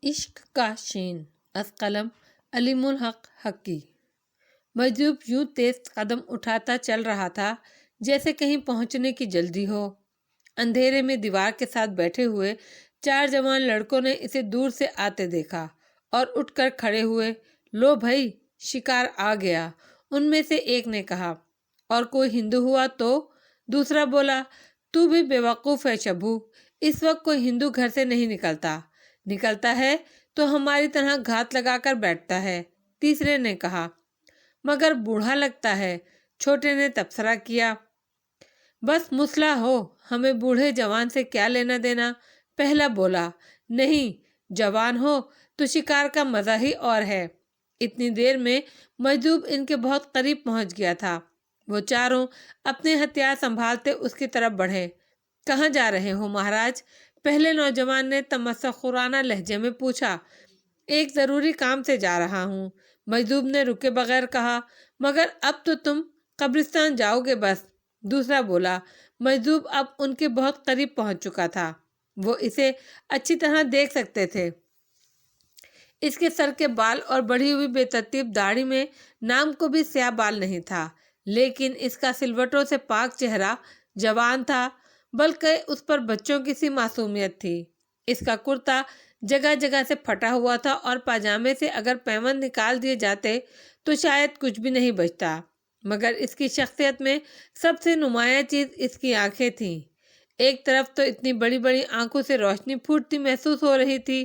عشق کا شین از قلم علیم الحق حقی۔ مجذوب یوں تیز قدم اٹھاتا چل رہا تھا جیسے کہیں پہنچنے کی جلدی ہو۔ اندھیرے میں دیوار کے ساتھ بیٹھے ہوئے 4 جوان لڑکوں نے اسے دور سے آتے دیکھا اور اٹھ کر کھڑے ہوئے۔ لو بھائی، شکار آ گیا، ان میں سے ایک نے کہا۔ اور کوئی ہندو ہوا تو؟ دوسرا بولا، تو بھی بے وقوف ہے شبھو، اس وقت کوئی ہندو گھر سے نہیں نکلتا ہے تو ہماری طرح گھات لگا کر بیٹھتا ہے۔ تیسرے نے کہا، مگر بوڑھا لگتا ہے۔ چھوٹے نے تبصرہ کیا، بس مسلح ہو، ہمیں بوڑھے جوان سے کیا لینا دینا۔ پہلا بولا، نہیں، جوان ہو تو شکار کا مزہ ہی اور ہے۔ اتنی دیر میں مجذوب ان کے بہت قریب پہنچ گیا تھا۔ وہ چاروں اپنے ہتھیار سنبھالتے اس کی طرف بڑھے۔ کہاں جا رہے ہو مہاراج؟ پہلے نوجوان نے تمسخرانہ لہجے میں پوچھا۔ ایک ضروری کام سے جا رہا ہوں، مجذوب نے رکے بغیر کہا۔ مگر اب تو تم قبرستان جاؤ گے بس۔ دوسرا بولا۔ مجذوب اب ان کے بہت قریب پہنچ چکا تھا، وہ اسے اچھی طرح دیکھ سکتے تھے۔ اس کے سر کے بال اور بڑھی ہوئی بے ترتیب داڑھی میں نام کو بھی سیاہ بال نہیں تھا، لیکن اس کا سلوٹوں سے پاک چہرہ جوان تھا، بلکہ اس پر بچوں کی سی معصومیت تھی۔ اس کا کرتا جگہ جگہ سے پھٹا ہوا تھا اور پاجامے سے اگر پیوند نکال دیے جاتے تو شاید کچھ بھی نہیں بچتا۔ مگر اس کی شخصیت میں سب سے نمایاں چیز اس کی آنکھیں تھیں۔ ایک طرف تو اتنی بڑی بڑی آنکھوں سے روشنی پھوٹتی محسوس ہو رہی تھی،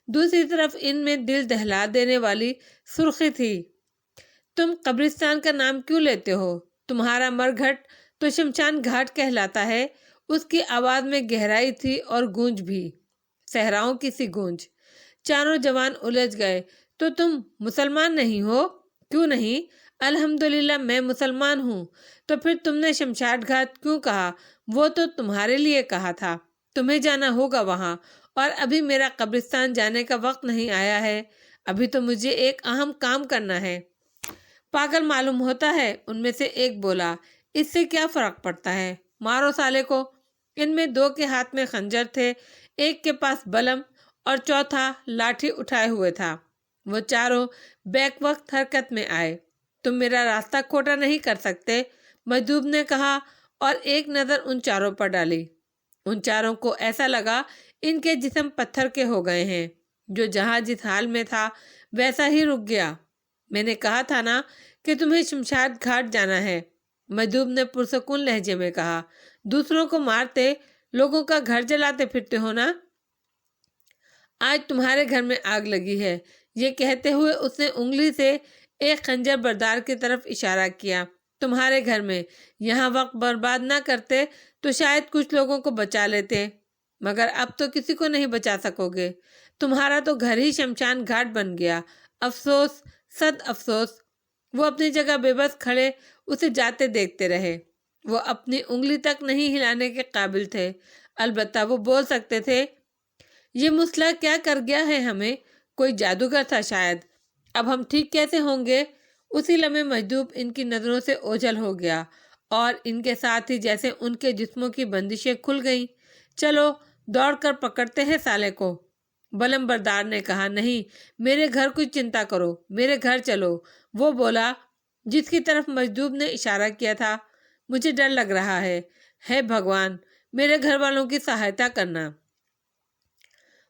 دوسری طرف ان میں دل دہلا دینے والی سرخی تھی۔ تم قبرستان کا نام کیوں لیتے ہو؟ تمہارا مرگھٹ تو شمشان گھاٹ کہلاتا ہے۔ اس کی آواز میں گہرائی تھی اور گونج بھی، صحراؤں کی سی گونج۔ چاروں جوان الجھ گئے۔ تو تم مسلمان نہیں ہو؟ کیوں نہیں؟ الحمدللہ میں مسلمان ہوں۔ تو پھر تم نے شمشاد گھاٹ کیوں کہا؟ وہ تو تمہارے لیے کہا تھا، تمہیں جانا ہوگا وہاں، اور ابھی میرا قبرستان جانے کا وقت نہیں آیا ہے، ابھی تو مجھے ایک اہم کام کرنا ہے۔ پاگل معلوم ہوتا ہے، ان میں سے ایک بولا۔ اس سے کیا فرق پڑتا ہے، مارو سالے کو۔ ان میں 2 کے ہاتھ میں خنجر تھے، ایک کے پاس بلم اور چوتھا لاٹھی اٹھائے ہوئے تھا۔ وہ چاروں بیک وقت حرکت میں آئے۔ تم میرا راستہ کھوٹا نہیں کر سکتے، مجذوب نے کہا اور ایک نظر ان چاروں پر ڈالی۔ ان چاروں کو ایسا لگا ان کے جسم پتھر کے ہو گئے ہیں، جو جہاں جس حال میں تھا ویسا ہی رک گیا۔ میں نے کہا تھا نا کہ تمہیں شمشاد گھاٹ جانا ہے، مجذوب نے پرسکون لہجے میں کہا۔ دوسروں کو مارتے، لوگوں کا گھر جلاتے پھرتے ہو نا؟ آج تمہارے گھر میں آگ لگی ہے۔ یہ کہتے ہوئے اس نے انگلی سے ایک خنجر بردار کی طرف اشارہ کیا۔ تمہارے گھر میں، یہاں وقت برباد نہ کرتے تو شاید کچھ لوگوں کو بچا لیتے، مگر اب تو کسی کو نہیں بچا سکو گے۔ تمہارا تو گھر ہی شمشان گھاٹ بن گیا۔ افسوس، صد افسوس۔ وہ اپنی جگہ بے بس کھڑے اسے جاتے دیکھتے رہے۔ وہ اپنی انگلی تک نہیں ہلانے کے قابل تھے، البتہ وہ بول سکتے تھے، یہ مسلح کیا کر گیا ہے ہمیں، کوئی جادوگر تھا شاید، اب ہم ٹھیک کیسے ہوں گے؟ اسی لمحے مجذوب ان کی نظروں سے اوجھل ہو گیا اور ان کے ساتھ ہی جیسے ان کے جسموں کی بندشیں کھل گئیں۔ چلو دوڑ کر پکڑتے ہیں سالے کو، بلم بردار نے کہا۔ نہیں، میرے گھر کی چنتا کرو، میرے گھر چلو، وہ بولا جس کی طرف مجذوب نے اشارہ کیا تھا۔ مجھے ڈر لگ رہا ہے، ہے بھگوان، میرے گھر والوں کی سہایتا کرنا۔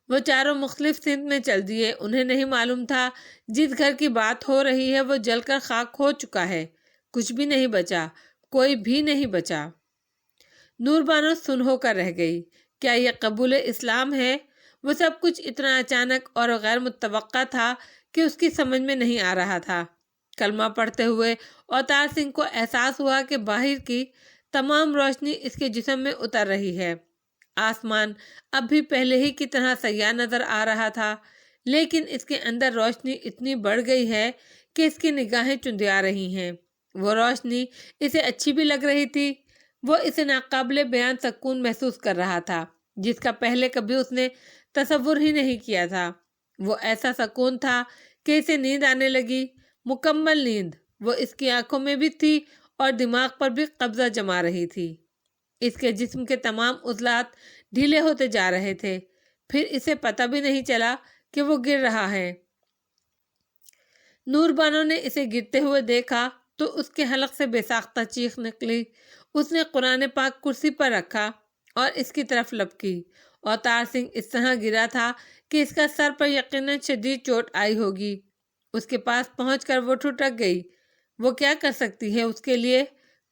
وہ چاروں مختلف سمت میں چل دیے۔ انہیں نہیں معلوم تھا جس گھر کی بات ہو رہی ہے وہ جل کر خاک ہو چکا ہے، کچھ بھی نہیں بچا، کوئی بھی نہیں بچا۔ نور بانو سن ہو کر رہ گئی۔ کیا یہ قبول اسلام ہے؟ وہ سب کچھ اتنا اچانک اور غیر متوقع تھا کہ اس کی سمجھ میں نہیں آ رہا تھا۔ کلمہ پڑھتے ہوئے اوتار سنگھ کو احساس ہوا کہ باہر کی تمام روشنی اس کے جسم میں اتر رہی ہے۔ آسمان اب بھی پہلے ہی کی طرح سیاہ نظر آ رہا تھا، لیکن اس کے اندر روشنی اتنی بڑھ گئی ہے کہ اس کی نگاہیں چندیا رہی ہیں۔ وہ روشنی اسے اچھی بھی لگ رہی تھی۔ وہ اسے ناقابل بیان سکون محسوس کر رہا تھا، جس کا پہلے کبھی اس نے تصور ہی نہیں کیا تھا۔ وہ ایسا سکون تھا کہ اسے نیند آنے لگی، مکمل نیند۔ وہ اس کی آنکھوں میں بھی تھی اور دماغ پر بھی قبضہ جما رہی تھی۔ اس کے جسم کے تمام عضلات ڈھیلے ہوتے جا رہے تھے۔ پھر اسے پتہ بھی نہیں چلا کہ وہ گر رہا ہے۔ نور بانو نے اسے گرتے ہوئے دیکھا تو اس کے حلق سے بے ساختہ چیخ نکلی۔ اس نے قرآن پاک کرسی پر رکھا اور اس کی طرف لپکی۔ اوتار سنگھ اس طرح گرا تھا کہ اس کا سر پر یقیناً شدید چوٹ آئی ہوگی۔ اس کے پاس پہنچ کر وہ ٹھٹک گئی۔ وہ کیا کر سکتی ہے اس کے لیے؟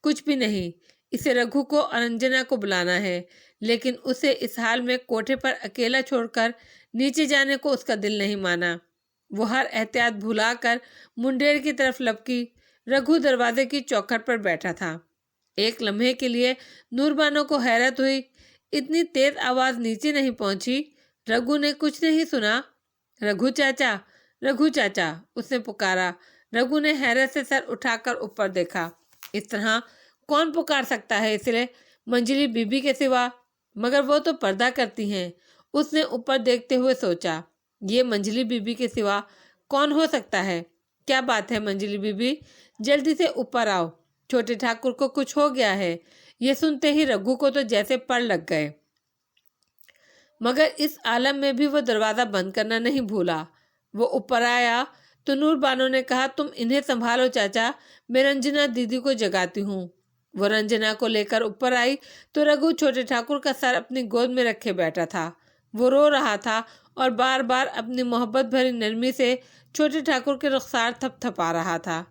کچھ بھی نہیں۔ اسے رگھو کو اور انجنا کو بلانا ہے، لیکن اسے اس حال میں کوٹھے پر اکیلا چھوڑ کر نیچے جانے کو اس کا دل نہیں مانا۔ وہ ہر احتیاط بھلا کر منڈیر کی طرف لپکی۔ رگھو دروازے کی چوکھٹ پر بیٹھا تھا۔ ایک لمحے کے لیے نور بانو کو حیرت ہوئی، اتنی تیز آواز نیچے نہیں پہنچی۔ رگھو نے کچھ نہیں سنا۔ رگھو چاچا، رگھو چاچا، اس نے پکارا۔ رگھو نے حیرت سے سر اٹھا کر اوپر دیکھا۔ اس طرح کون پکار سکتا ہے اسے منجلی بی بی کے سوا؟ مگر وہ تو پردہ کرتی ہیں۔ اس نے اوپر دیکھتے ہوئے سوچا، یہ منجلی بی بی کے سوا کون ہو سکتا ہے؟ کیا بات ہے منجلی بی بی؟ جلدی سے اوپر آؤ، چھوٹے ٹھاکر کو کچھ ہو گیا ہے۔ یہ سنتے ہی رگھو کو تو جیسے پڑ لگ گئے، مگر اس عالم میں بھی وہ دروازہ بند کرنا نہیں بھولا۔ وہ اوپر آیا تو نور بانو نے کہا، تم انہیں سنبھالو چاچا، میں رنجنا دیدی کو جگاتی ہوں۔ وہ رنجنا کو لے کر اوپر آئی تو رگھو چھوٹے ٹھاکر کا سر اپنی گود میں رکھے بیٹھا تھا۔ وہ رو رہا تھا اور بار بار اپنی محبت بھری نرمی سے چھوٹے ٹھاکر کے رخسار تھپ تھپا رہا تھا۔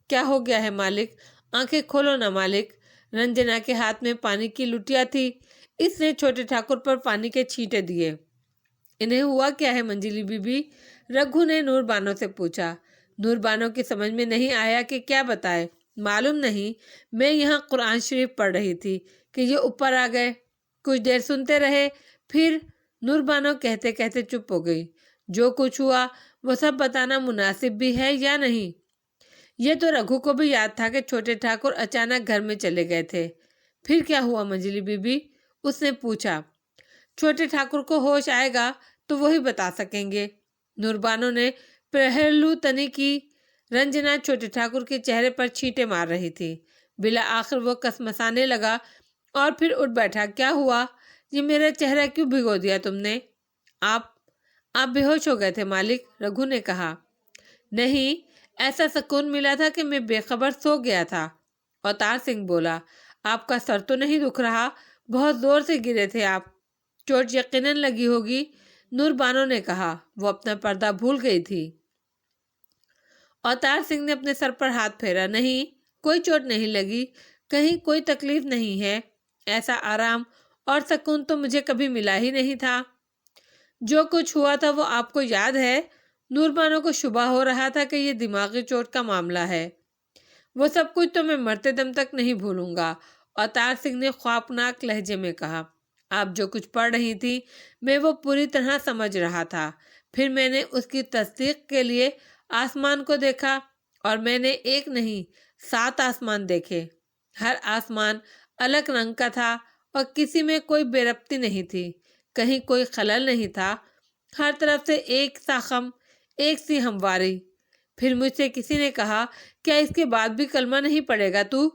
کیا ہو گیا ہے مالک؟ آنکھیں کھولو نا مالک۔ رنجنا کے ہاتھ میں پانی کی لٹیا تھی۔ اس نے چھوٹے ٹھاکر پر پانی کے چھینٹے دیے۔ انہیں ہوا کیا ہے منجلی بی بی؟ رگھو نے نور بانو سے پوچھا۔ نور بانو کی سمجھ میں نہیں آیا کہ کیا بتائے۔ معلوم نہیں، میں یہاں قرآن شریف پڑھ رہی تھی کہ یہ اوپر آ گئے۔ کچھ دیر سنتے رہے، پھر نور بانو کہتے کہتے چپ ہو گئی۔ جو کچھ ہوا وہ سب بتانا مناسب بھی ہے یا نہیں؟ یہ تو رگھو کو بھی یاد تھا کہ چھوٹے ٹھاکر اچانک گھر میں چلے گئے تھے۔ پھر کیا ہوا منجلی بی بی؟ اس نے پوچھا۔ چھوٹے ٹھاکر کو ہوش آئے گا تو وہی بتا سکیں گے۔ نور بانو نے پہلو تنی کی۔ رنجنا چھوٹے ٹھاکر کے چہرے پر چھینٹے مار رہی تھی۔ بالآخر وہ کسمسانے لگا اور پھر اٹھ بیٹھا۔ کیا ہوا؟ یہ میرا چہرہ کیوں بھگو دیا تم نے؟ آپ بے ہوش ہو گئے تھے مالک، رگھو نے کہا۔ نہیں، ایسا سکون ملا تھا کہ میں بے خبر سو گیا تھا۔ اوتار سنگھ بولا۔ آپ کا سر تو نہیں دکھ رہا؟ بہت زور سے گرے تھے آپ، چوٹ یقیناً لگی ہوگی، نور بانو نے کہا۔ وہ اپنا پردہ بھول گئی تھی۔ اوتار سنگھ نے اپنے سر پر ہاتھ پھیرا۔ نہیں، کوئی چوٹ نہیں لگی، کہیں کوئی تکلیف نہیں ہے۔ ایسا آرام اور سکون تو مجھے کبھی ملا ہی نہیں تھا۔ جو کچھ ہوا تھا وہ آپ کو یاد ہے؟ نور بانو کو شبہ ہو رہا تھا کہ یہ دماغی چوٹ کا معاملہ ہے۔ وہ سب کچھ تو میں مرتے دم تک نہیں بھولوں گا، اوتار سنگھ نے خوابناک لہجے میں کہا۔ آپ جو کچھ پڑھ رہی تھی میں وہ پوری طرح سمجھ رہا تھا۔ پھر میں نے اس کی تصدیق کے لیے آسمان کو دیکھا، اور میں نے ایک نہیں 7 آسمان دیکھے۔ ہر آسمان الگ رنگ کا تھا اور کسی میں کوئی بے ربطی نہیں تھی، کہیں کوئی خلل نہیں تھا، ہر طرف سے ایک سا خم، ایک سی ہمواری۔ پھر مجھ سے کسی نے کہا، کیا اس کے بعد بھی کلمہ نہیں پڑھے گا تو؟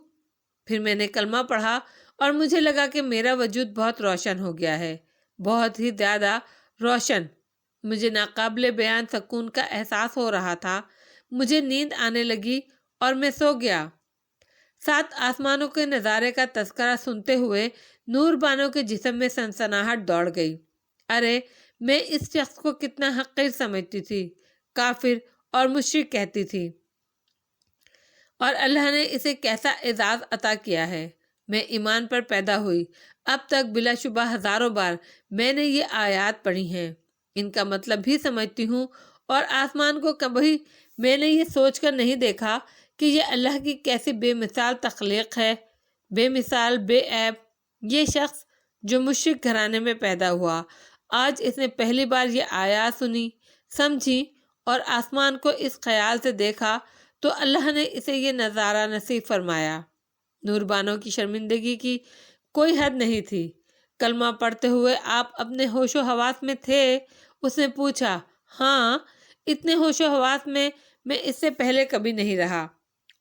پھر میں نے کلمہ پڑھا اور مجھے لگا کہ میرا وجود بہت روشن ہو گیا ہے، بہت ہی زیادہ روشن۔ مجھے ناقابل بیان سکون کا احساس ہو رہا تھا۔ مجھے نیند آنے لگی اور میں سو گیا۔ 7 آسمانوں کے نظارے کا تذکرہ سنتے ہوئے نور بانو کے جسم میں سنسناہٹ دوڑ گئی۔ ارے، میں اس شخص کو کتنا حقیر سمجھتی تھی، کافر اور مشرک کہتی تھی، اور اللہ نے اسے کیسا اعزاز عطا کیا ہے۔ میں ایمان پر پیدا ہوئی، اب تک بلا شبہ ہزاروں بار میں نے یہ آیات پڑھی ہیں، ان کا مطلب بھی سمجھتی ہوں، اور آسمان کو کبھی میں نے یہ سوچ کر نہیں دیکھا کہ یہ اللہ کی کیسی بے مثال تخلیق ہے، بے مثال، بے عیب۔ یہ شخص جو مشرک گھرانے میں پیدا ہوا، آج اس نے پہلی بار یہ آیات سنی، سمجھی اور آسمان کو اس خیال سے دیکھا تو اللہ نے اسے یہ نظارہ نصیب فرمایا۔ نور بانو کی شرمندگی کی کوئی حد نہیں تھی۔ کلمہ پڑھتے ہوئے آپ اپنے ہوش و حواس میں تھے؟ اس نے پوچھا۔ ہاں، اتنے ہوش و حواس میں اس سے پہلے کبھی نہیں رہا،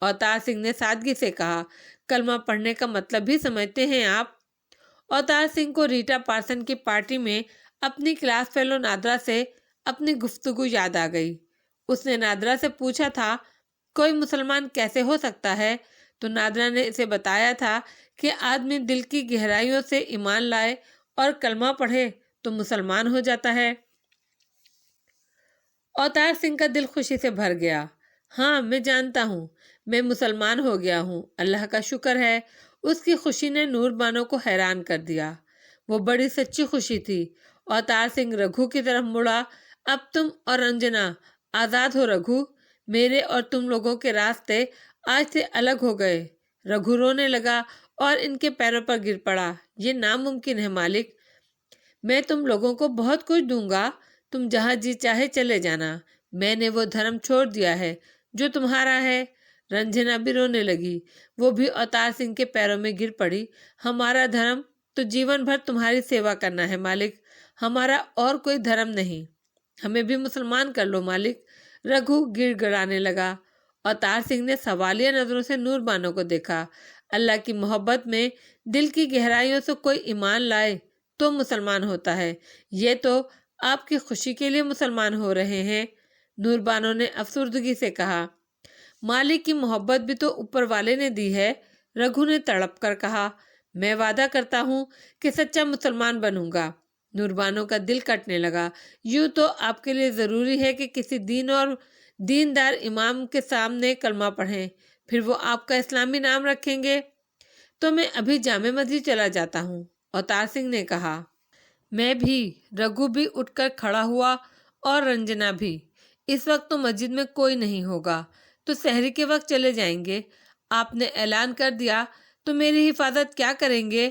اوتار سنگھ نے سادگی سے کہا۔ کلمہ پڑھنے کا مطلب بھی سمجھتے ہیں آپ؟ اوتار سنگھ کو ریٹا پارسن کی پارٹی میں اپنی کلاس فیلو نادرا سے اپنی گفتگو یاد آ گئی۔ اس نے نادرہ سے پوچھا تھا کوئی مسلمان کیسے ہو سکتا ہے، تو نادرہ نے اسے بتایا تھا کہ آدمی دل کی گہرائیوں سے ایمان لائے اور کلمہ پڑھے تو مسلمان ہو جاتا ہے۔ اوتار سنگھ کا دل خوشی سے بھر گیا۔ ہاں، میں جانتا ہوں، میں مسلمان ہو گیا ہوں، اللہ کا شکر ہے۔ اس کی خوشی نے نور بانو کو حیران کر دیا۔ وہ بڑی سچی خوشی تھی۔ اوتار سنگھ رگھو کی طرف مڑا۔ اب تم اور رنجنا آزاد ہو رگھو، میرے اور تم لوگوں کے راستے آج سے الگ ہو گئے۔ رگھو رونے لگا اور ان کے پیروں پر گر پڑا۔ یہ ناممکن ہے مالک، میں تم لوگوں کو بہت کچھ دوں گا، تم جہاں جی چاہے چلے جانا، میں نے وہ دھرم چھوڑ دیا ہے جو تمہارا ہے۔ رنجنا بھی رونے لگی، وہ بھی اوتار سنگھ کے پیروں میں گر پڑی۔ ہمارا دھرم تو جیون بھر تمہاری سیوا کرنا ہے مالک، ہمارا اور کوئی دھرم نہیں، ہمیں بھی مسلمان کر لو مالک۔ رگھو گڑ گڑانے لگا۔ اوتار سنگھ نے سوالیہ نظروں سے نور بانو کو دیکھا۔ اللہ کی محبت میں دل کی گہرائیوں سے کوئی ایمان لائے تو مسلمان ہوتا ہے، یہ تو آپ کی خوشی کے لیے مسلمان ہو رہے ہیں۔ نور بانو نے افسردگی سے کہا، مالک کی محبت بھی تو اوپر والے نے دی ہے۔ رگھو نے تڑپ کر کہا، میں وعدہ کرتا ہوں کہ سچا مسلمان بنوں گا۔ نور بانو کا دل کٹنے لگا۔ یوں تو آپ کے لیے ضروری ہے کہ کسی دین اور دیندار امام کے سامنے کلمہ پڑھیں، پھر وہ آپ کا اسلامی نام رکھیں گے۔ تو میں ابھی جامع مسجد چلا جاتا ہوں، اوتار سنگھ نے کہا۔ میں بھی۔ رگھو بھی اٹھ کر کھڑا ہوا اور رنجنا بھی۔ اس وقت تو مسجد میں کوئی نہیں ہوگا، تو سحری کے وقت چلے جائیں گے۔ آپ نے اعلان کر دیا تو میری حفاظت کیا کریں گے؟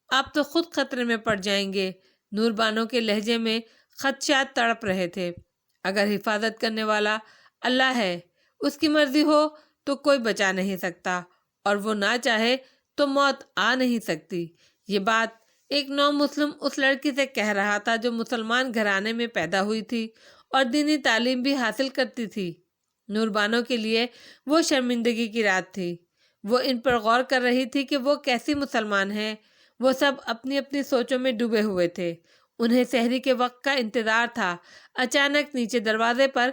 آپ تو خود خطرے میں پڑ جائیں گے۔ نور بانو کے لہجے میں خدشات تڑپ رہے تھے۔ اگر حفاظت کرنے والا اللہ ہے، اس کی مرضی ہو تو کوئی بچا نہیں سکتا، اور وہ نہ چاہے تو موت آ نہیں سکتی۔ یہ بات ایک نو مسلم اس لڑکی سے کہہ رہا تھا جو مسلمان گھرانے میں پیدا ہوئی تھی اور دینی تعلیم بھی حاصل کرتی تھی۔ نور بانو کے لیے وہ شرمندگی کی رات تھی۔ وہ ان پر غور کر رہی تھی کہ وہ کیسی مسلمان ہیں۔ وہ سب اپنی اپنی سوچوں میں ڈوبے ہوئے تھے۔ انہیں سحری کے وقت کا انتظار تھا۔ اچانک نیچے دروازے پر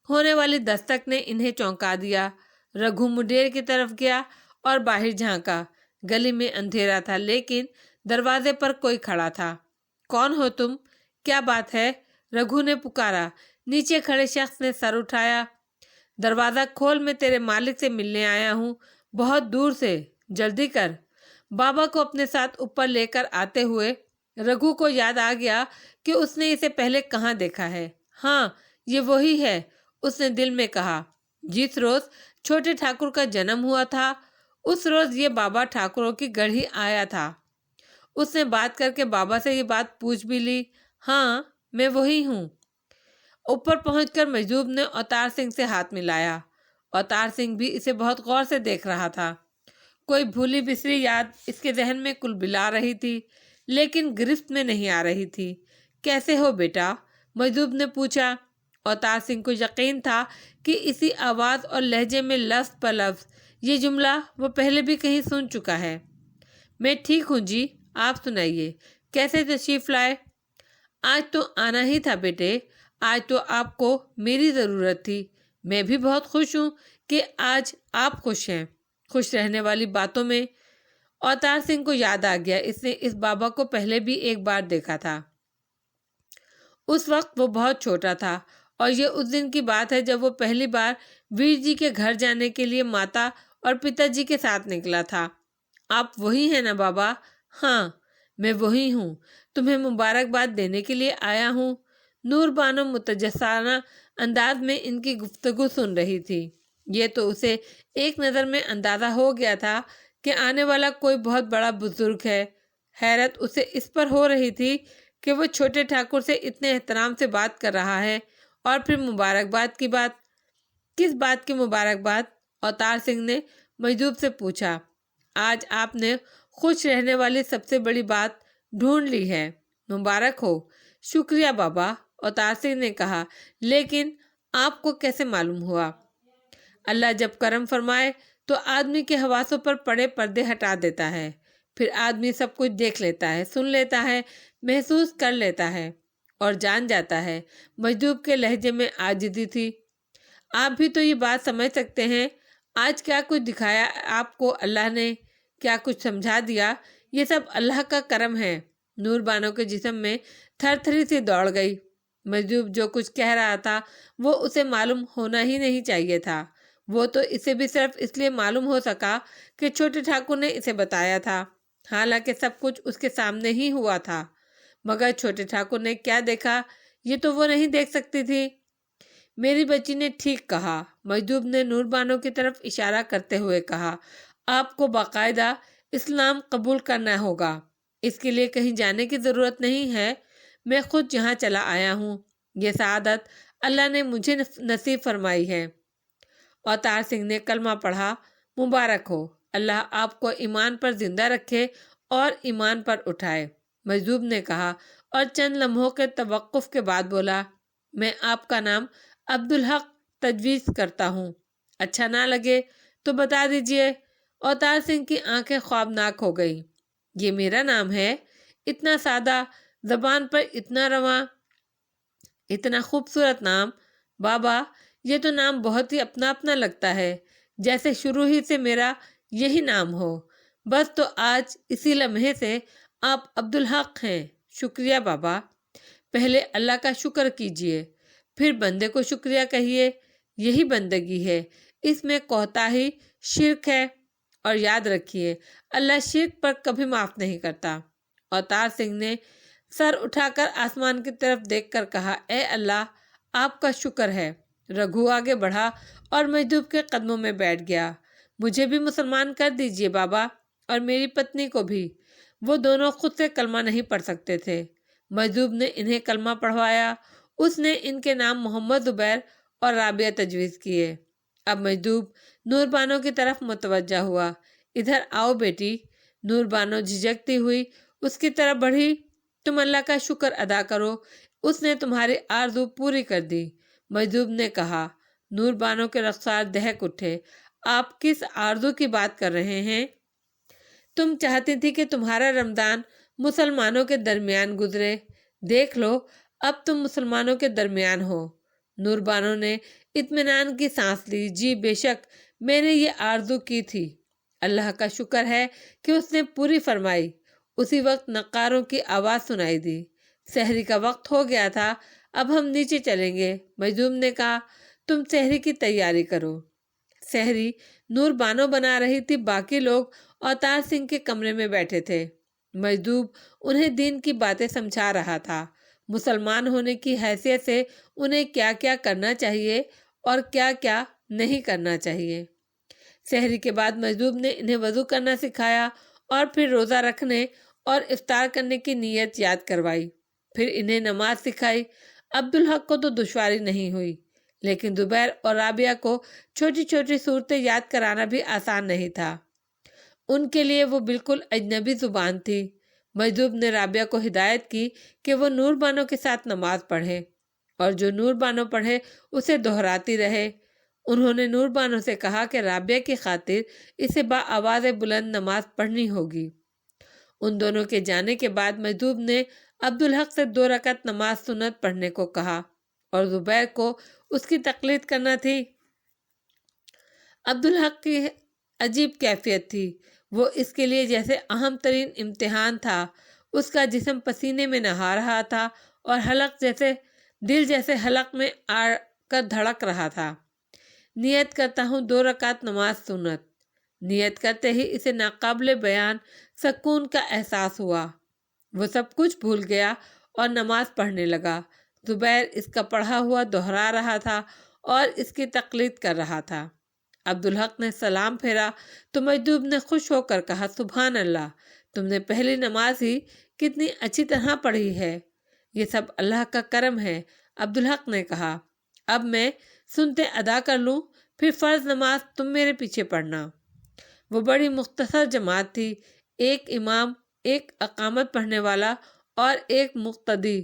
ہونے والی دستک نے انہیں چونکا دیا۔ رگھو مڈیر کی طرف گیا اور باہر جھانکا۔ گلی میں اندھیرا تھا، لیکن دروازے پر کوئی کھڑا تھا۔ کون ہو تم؟ کیا بات ہے؟ رگھو نے پکارا۔ نیچے کھڑے شخص نے سر اٹھایا۔ دروازہ کھول، میں تیرے مالک سے ملنے آیا ہوں، بہت دور سے، جلدی کر۔ بابا کو اپنے ساتھ اوپر لے کر آتے ہوئے رگھو کو یاد آ گیا کہ اس نے اسے پہلے کہاں دیکھا ہے۔ ہاں، یہ وہی ہے، اس نے دل میں کہا۔ جس روز چھوٹے ٹھاکر کا جنم ہوا تھا، اس روز یہ بابا ٹھاکروں کی گڑھی آیا تھا۔ اس نے بات کر کے بابا سے یہ بات پوچھ بھی لی۔ ہاں، میں وہی ہوں۔ اوپر پہنچ کر مجذوب نے اوتار سنگھ سے ہاتھ ملایا۔ اوتار سنگھ بھی اسے بہت غور سے دیکھ رہا تھا۔ کوئی بھولی بسری یاد اس کے ذہن میں کلبلا رہی تھی، لیکن گرفت میں نہیں آ رہی تھی۔ کیسے ہو بیٹا؟ مجذوب نے پوچھا۔ اوتار سنگھ کو یقین تھا کہ اسی آواز اور لہجے میں لفظ پر لفظ یہ جملہ وہ پہلے بھی کہیں سن چکا ہے۔ میں ٹھیک ہوں جی، آپ سنائیے، کیسے تشریف لائے؟ آج تو آنا ہی تھا بیٹے، آج تو آپ کو میری ضرورت تھی۔ میں بھی بہت خوش ہوں کہ آج آپ خوش ہیں۔ خوش رہنے والی باتوں میں اوتار سنگھ کو یاد آ گیا، اس نے اس بابا کو پہلے بھی ایک بار دیکھا تھا۔ اس وقت وہ بہت چھوٹا تھا، اور یہ اس دن کی بات ہے جب وہ پہلی بار ویر جی کے گھر جانے کے لیے ماتا اور پتا جی کے ساتھ نکلا تھا۔ آپ وہی ہیں نا بابا؟ ہاں، میں وہی ہوں، تمہیں مبارکباد دینے کے لیے آیا ہوں۔ نور بانو متجسرانہ انداز میں ان کی گفتگو سن رہی تھی۔ یہ تو اسے ایک نظر میں اندازہ ہو گیا تھا کہ آنے والا کوئی بہت بڑا بزرگ ہے۔ حیرت اسے اس پر ہو رہی تھی کہ وہ چھوٹے ٹھاکر سے اتنے احترام سے بات کر رہا ہے، اور پھر مبارکباد کی بات۔ کس بات کی مبارکباد؟ اوتار سنگھ نے مجذوب سے پوچھا۔ آج آپ نے خوش رہنے والی سب سے بڑی بات ڈھونڈ لی ہے، مبارک ہو۔ شکریہ بابا، اوتار سنگھ نے کہا، لیکن آپ کو کیسے معلوم ہوا؟ اللہ جب کرم فرمائے تو آدمی کے حواسوں پر پڑے پردے ہٹا دیتا ہے، پھر آدمی سب کچھ دیکھ لیتا ہے، سن لیتا ہے، محسوس کر لیتا ہے۔ اور جان جاتا ہے۔ مجذوب کے لہجے میں عاجزی تھی۔ آپ بھی تو یہ بات سمجھ سکتے ہیں، آج کیا کچھ دکھایا آپ کو اللہ نے، کیا کچھ سمجھا دیا، یہ سب اللہ کا کرم ہے۔ نور بانو کے جسم میں تھر تھری سی دوڑ گئی۔ مجذوب جو کچھ کہہ رہا تھا وہ اسے معلوم ہونا ہی نہیں چاہیے تھا۔ وہ تو اسے بھی صرف اس لیے معلوم ہو سکا کہ چھوٹے ٹھاکر نے اسے بتایا تھا، حالانکہ سب کچھ اس کے سامنے ہی ہوا تھا۔ مگر چھوٹے ٹھاکر نے کیا دیکھا یہ تو وہ نہیں دیکھ سکتی تھی۔ میری بچی نے ٹھیک کہا، مجذوب نے نور بانو کی طرف اشارہ کرتے ہوئے کہا، آپ کو باقاعدہ اسلام قبول کرنا ہوگا، اس کے لیے کہیں جانے کی ضرورت نہیں ہے، میں خود یہاں چلا آیا ہوں، یہ سعادت اللہ نے مجھے نصیب فرمائی ہے۔ اوتار سنگھ نے کلمہ پڑھا، مبارک ہو، اللہ آپ کو ایمان پر زندہ رکھے اور ایمان پر اٹھائے۔ مجذوب نے کہا اور چند لمحوں کے توقف کے بعد بولا، میں آپ کا نام عبدالحق تجویز کرتا ہوں، اچھا نہ لگے تو بتا دیجئے۔ اوتار سنگھ کی آنکھیں خوابناک ہو گئیں۔ یہ میرا نام ہے؟ اتنا سادہ، زبان پر اتنا رواں، اتنا خوبصورت نام۔ بابا یہ تو نام بہت ہی اپنا اپنا لگتا ہے، جیسے شروع ہی سے میرا یہی نام ہو۔ بس تو آج اسی لمحے سے آپ عبدالحق ہیں۔ شکریہ بابا، پہلے اللہ کا شکر کیجئے، پھر بندے کو شکریہ کہیے، یہی بندگی ہے، اس میں کوتاہی شرک ہے، اور یاد رکھیے اللہ شرک پر کبھی معاف نہیں کرتا۔ اوتار سنگھ نے سر اٹھا کر آسمان کی طرف دیکھ کر کہا، اے اللہ آپ کا شکر ہے۔ رگھو آگے بڑھا اور مجذوب کے قدموں میں بیٹھ گیا۔ مجھے بھی مسلمان کر دیجئے بابا، اور میری پتنی کو بھی۔ وہ دونوں خود سے کلمہ نہیں پڑھ سکتے تھے۔ مجذوب نے انہیں کلمہ پڑھوایا۔ اس نے ان کے نام محمد زبیر اور رابعہ تجویز کیے۔ اب مجذوب نور بانو کی طرف متوجہ ہوا۔ ادھر آؤ بیٹی۔ نور بانو جھجکتی ہوئی اس کی طرف بڑھی۔ تم اللہ کا شکر ادا کرو، اس نے تمہاری آرزو پوری کر دی۔ مجذوب نے کہا۔ نور بانو کے رخسار دہک اٹھے۔ آپ کس آرزو کی بات کر رہے ہیں؟ تم چاہتی تھی کہ تمہارا رمضان مسلمانوں کے درمیان گزرے، دیکھ لو اب تم مسلمانوں کے درمیان ہو۔ نور بانو نے اطمینان کی سانس لی۔ جی بے شک میں نے یہ آرزو کی تھی، اللہ کا شکر ہے کہ اس نے پوری فرمائی۔ اسی وقت نقاروں کی آواز سنائی دی۔ سحری کا وقت ہو گیا تھا، اب ہم نیچے چلیں گے۔ مجذوب نے کہا، تم سحری کی تیاری کرو۔ سحری نور بانو بنا رہی تھی، باقی لوگ اوتار سنگھ کے کمرے میں بیٹھے تھے۔ مجذوب انہیں دین کی باتیں سمجھا رہا تھا، مسلمان ہونے کی حیثیت سے انہیں کیا کیا کرنا چاہیے اور کیا کیا نہیں کرنا چاہیے۔ سحری کے بعد مجذوب نے انہیں وضو کرنا سکھایا اور پھر روزہ رکھنے اور افطار کرنے کی نیت یاد کروائی، پھر انہیں نماز سکھائی۔ عبدالحق کو تو دشواری نہیں ہوئی، لیکن زبیر اور رابعہ کو چھوٹی چھوٹی صورتیں یاد کرانا بھی آسان نہیں تھا، ان کے لیے وہ بالکل اجنبی زبان تھی۔ مجذوب نے رابعہ کو ہدایت کی کہ وہ نور بانو کے ساتھ نماز پڑھے، اور جو نور بانو پڑھے اسے دہراتی رہے۔ انہوں نے نور بانو سے کہا کہ رابعہ کی خاطر اسے بآواز بلند نماز پڑھنی ہوگی۔ ان دونوں کے جانے کے بعد مجذوب نے عبدالحق سے 2 رکعت نماز سنت پڑھنے کو کہا، اور زبیر کو اس کی تقلید کرنا تھی۔ عبدالحق کی عجیب کیفیت تھی، وہ اس کے لیے جیسے اہم ترین امتحان تھا۔ اس کا جسم پسینے میں نہا رہا تھا اور دل جیسے حلق میں آ کر دھڑک رہا تھا۔ نیت کرتا ہوں 2 رکعت نماز سنت۔ نیت کرتے ہی اسے ناقابل بیان سکون کا احساس ہوا۔ وہ سب کچھ بھول گیا اور نماز پڑھنے لگا۔ زبیر اس کا پڑھا ہوا دہرا رہا تھا اور اس کی تقلید کر رہا تھا۔ عبدالحق نے سلام پھیرا تو مجذوب نے خوش ہو کر کہا، سبحان اللہ، تم نے پہلی نماز ہی کتنی اچھی طرح پڑھی ہے، یہ سب اللہ کا کرم ہے۔ عبدالحق نے کہا، اب میں سنتے ادا کر لوں، پھر فرض نماز تم میرے پیچھے پڑھنا۔ وہ بڑی مختصر جماعت تھی، 1 امام، 1 اقامت پڑھنے والا اور 1 مقتدی،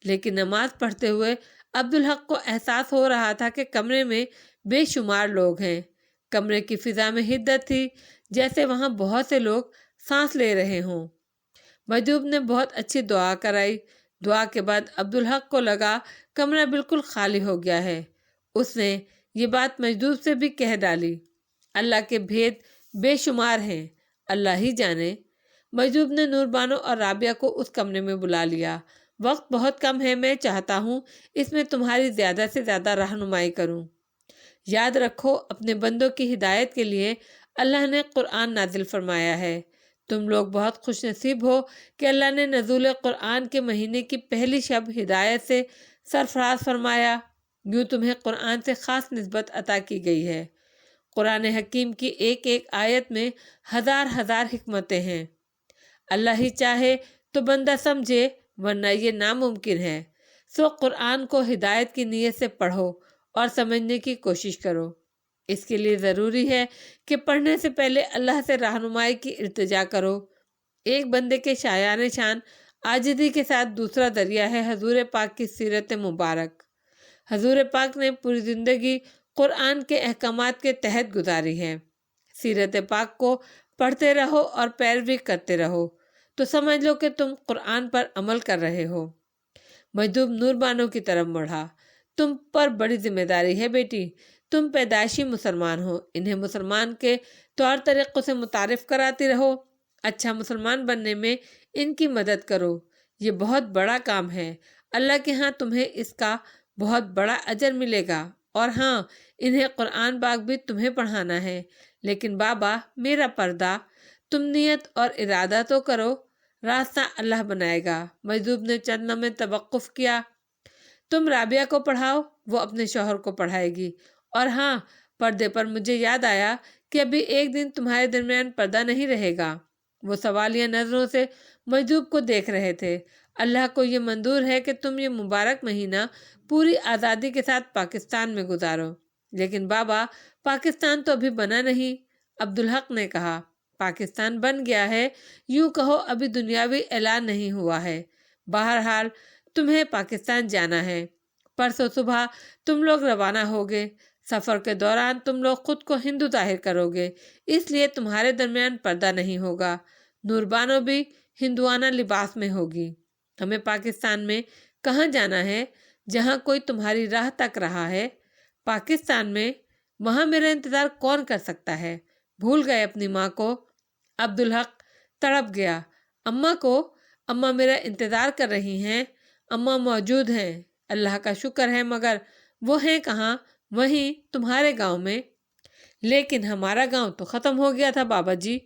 لیکن نماز پڑھتے ہوئے عبدالحق کو احساس ہو رہا تھا کہ کمرے میں بے شمار لوگ ہیں۔ کمرے کی فضا میں حدت تھی، جیسے وہاں بہت سے لوگ سانس لے رہے ہوں۔ مجذوب نے بہت اچھی دعا کرائی۔ دعا کے بعد عبدالحق کو لگا کمرہ بالکل خالی ہو گیا ہے۔ اس نے یہ بات مجذوب سے بھی کہہ ڈالی۔ اللہ کے بھید بے شمار ہیں، اللہ ہی جانے۔ مجذوب نے نور بانو اور رابعہ کو اس کمرے میں بلا لیا۔ وقت بہت کم ہے، میں چاہتا ہوں اس میں تمہاری زیادہ سے زیادہ رہنمائی کروں۔ یاد رکھو، اپنے بندوں کی ہدایت کے لیے اللہ نے قرآن نازل فرمایا ہے۔ تم لوگ بہت خوش نصیب ہو کہ اللہ نے نزول قرآن کے مہینے کی پہلی شب ہدایت سے سرفراز فرمایا۔ یوں تمہیں قرآن سے خاص نسبت عطا کی گئی ہے۔ قرآن حکیم کی ایک ایک آیت میں ہزار ہزار حکمتیں ہیں۔ اللہ ہی چاہے تو بندہ سمجھے، ورنہ یہ ناممکن ہے۔ سو قرآن کو ہدایت کی نیت سے پڑھو اور سمجھنے کی کوشش کرو۔ اس کے لیے ضروری ہے کہ پڑھنے سے پہلے اللہ سے رہنمائی کی التجا کرو۔ ایک بندے کے شایان شان عاجزی کے ساتھ دوسرا ذریعہ ہے حضور پاک کی سیرت مبارک۔ حضور پاک نے پوری زندگی قرآن کے احکامات کے تحت گزاری ہے۔ سیرت پاک کو پڑھتے رہو اور پیروی کرتے رہو تو سمجھ لو کہ تم قرآن پر عمل کر رہے ہو۔ مجذوب نور بانو کی طرف بڑھا۔ تم پر بڑی ذمہ داری ہے بیٹی، تم پیدائشی مسلمان ہو، انہیں مسلمان کے طور طریقوں سے متعارف کراتی رہو، اچھا مسلمان بننے میں ان کی مدد کرو۔ یہ بہت بڑا کام ہے، اللہ کے ہاں تمہیں اس کا بہت بڑا اجر ملے گا۔ اور ہاں، انہیں قرآن پاک بھی تمہیں پڑھانا ہے۔ لیکن بابا، میرا پردہ، تم نیت اور ارادہ تو کرو، راستہ اللہ بنائے گا۔ مجذوب نے چند لمحے توقف کیا۔ تم رابعہ کو پڑھاؤ، وہ اپنے شوہر کو پڑھائے گی۔ اور ہاں، پردے پر مجھے یاد آیا کہ ابھی ایک دن تمہارے درمیان پردہ نہیں رہے گا۔ وہ سوالیہ نظروں سے مجذوب کو دیکھ رہے تھے۔ اللہ کو یہ منظور ہے کہ تم یہ مبارک مہینہ پوری آزادی کے ساتھ پاکستان میں گزارو۔ لیکن بابا، پاکستان تو ابھی بنا نہیں، عبدالحق نے کہا۔ پاکستان بن گیا ہے، یوں کہو ابھی دنیاوی اعلان نہیں ہوا ہے۔ بہرحال تمہیں پاکستان جانا ہے۔ پرسوں صبح تم لوگ روانہ ہوگے۔ سفر کے دوران تم لوگ خود کو ہندو ظاہر کرو گے، اس لیے تمہارے درمیان پردہ نہیں ہوگا۔ نور بانو بھی ہندوانہ لباس میں ہوگی۔ ہمیں پاکستان میں کہاں جانا ہے جہاں کوئی تمہاری راہ تک رہا ہے؟ پاکستان میں؟ وہاں میرا انتظار کون کر سکتا ہے؟ بھول گئے اپنی ماں کو؟ عبدالحق تڑپ گیا۔ اماں کو؟ اماں میرا انتظار کر رہی ہیں، اماں موجود ہیں، اللہ کا شکر ہے، مگر وہ ہیں کہاں؟ وہیں تمہارے گاؤں میں۔ لیکن ہمارا گاؤں تو ختم ہو گیا تھا بابا جی،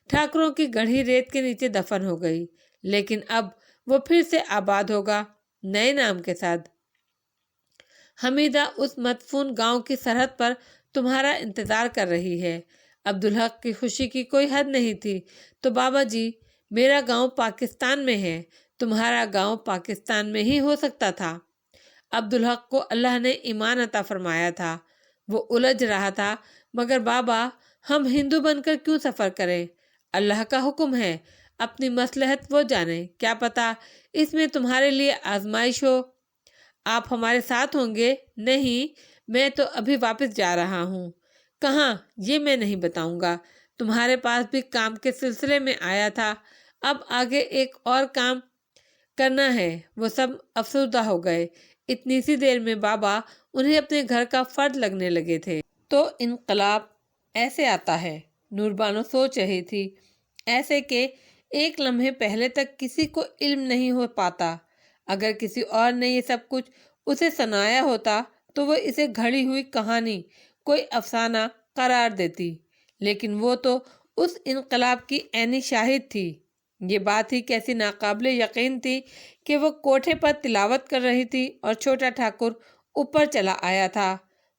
ٹھاکروں کی گڑھی ریت کے نیچے دفن ہو گئی، لیکن اب وہ پھر سے آباد ہوگا، نئے نام کے ساتھ۔ حمیدہ اس مدفون گاؤں کی سرحد پر تمہارا انتظار کر رہی ہے۔ عبدالحق کی خوشی کی کوئی حد نہیں تھی۔ تو بابا جی، میرا گاؤں پاکستان میں ہے، تمہارا گاؤں پاکستان میں ہی ہو سکتا تھا۔ عبدالحق کو اللہ نے ایمان عطا فرمایا تھا، وہ الجھ رہا تھا، مگر بابا، ہم ہندو بن کر کیوں سفر کریں؟ اللہ کا حکم ہے، اپنی مصلحت وہ جانے، کیا پتہ اس میں تمہارے لیے آزمائش ہو۔ آپ ہمارے ساتھ ہوں گے؟ نہیں، میں تو ابھی واپس جا رہا ہوں۔ کہاں؟ یہ میں نہیں بتاؤں گا، تمہارے پاس بھی کام کے سلسلے میں آیا تھا، اب آگے ایک اور کام کرنا ہے۔ وہ سب افسردہ ہو گئے۔ اتنی سی دیر میں بابا انہیں اپنے گھر کا فرد لگنے لگے تھے۔ تو انقلاب ایسے آتا ہے، نور بانو سوچ رہی تھی، ایسے کہ ایک لمحے پہلے تک کسی کو علم نہیں ہو پاتا۔ اگر کسی اور نے یہ سب کچھ اسے سنایا ہوتا تو وہ اسے گھڑی ہوئی کہانی، کوئی افسانہ قرار دیتی، لیکن وہ تو اس انقلاب کی عینی شاہد تھی۔ یہ بات ہی کیسی ناقابل یقین تھی کہ وہ کوٹھے پر تلاوت کر رہی تھی اور چھوٹا ٹھاکر اوپر چلا آیا تھا۔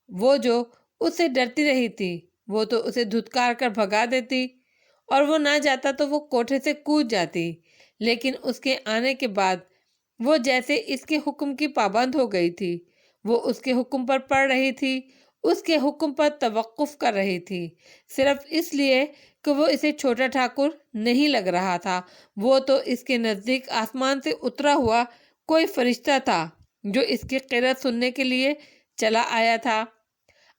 وہ جو اس سے ڈرتی رہی تھی، وہ تو اسے دھتکار کر بھگا دیتی، اور وہ نہ جاتا تو وہ کوٹھے سے کود جاتی، لیکن اس کے آنے کے بعد وہ جیسے اس کے حکم کی پابند ہو گئی تھی۔ وہ اس کے حکم پر پڑھ رہی تھی، اس کے حکم پر توقف کر رہی تھی، صرف اس لیے کہ وہ اسے چھوٹا ٹھاکر نہیں لگ رہا تھا، وہ تو اس کے نزدیک آسمان سے اترا ہوا کوئی فرشتہ تھا جو اس کی قرأت سننے کے لیے چلا آیا تھا۔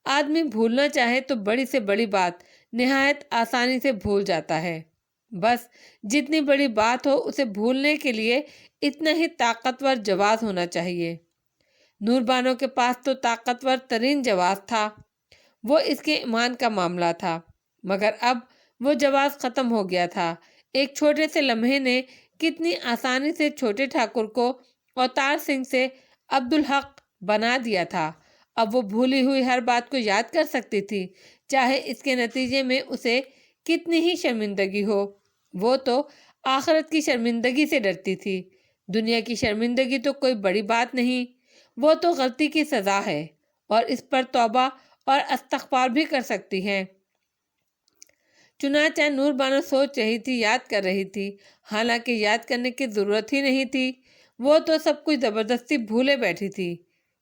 آدمی بھولنا چاہے تو بڑی سے بڑی بات نہایت آسانی سے بھول جاتا ہے۔ بس جتنی بڑی بات ہو اسے بھولنے کے لیے اتنا ہی طاقتور جواز ہونا چاہیے۔ نور بانو کے پاس تو طاقتور ترین جواز تھا، وہ اس کے ایمان کا معاملہ تھا، مگر اب وہ جواز ختم ہو گیا تھا۔ ایک چھوٹے سے لمحے نے کتنی آسانی سے چھوٹے ٹھاکر کو اوتار سنگھ سے عبدالحق بنا دیا تھا۔ اب وہ بھولی ہوئی ہر بات کو یاد کر سکتی تھی، چاہے اس کے نتیجے میں اسے کتنی ہی شرمندگی ہو۔ وہ تو آخرت کی شرمندگی سے ڈرتی تھی، دنیا کی شرمندگی تو کوئی بڑی بات نہیں، وہ تو غلطی کی سزا ہے اور اس پر توبہ اور استغفار بھی کر سکتی ہے۔ چنانچہ نور بانو سوچ رہی تھی، یاد کر رہی تھی، حالانکہ یاد کرنے کی ضرورت ہی نہیں تھی، وہ تو سب کچھ زبردستی بھولے بیٹھی تھی۔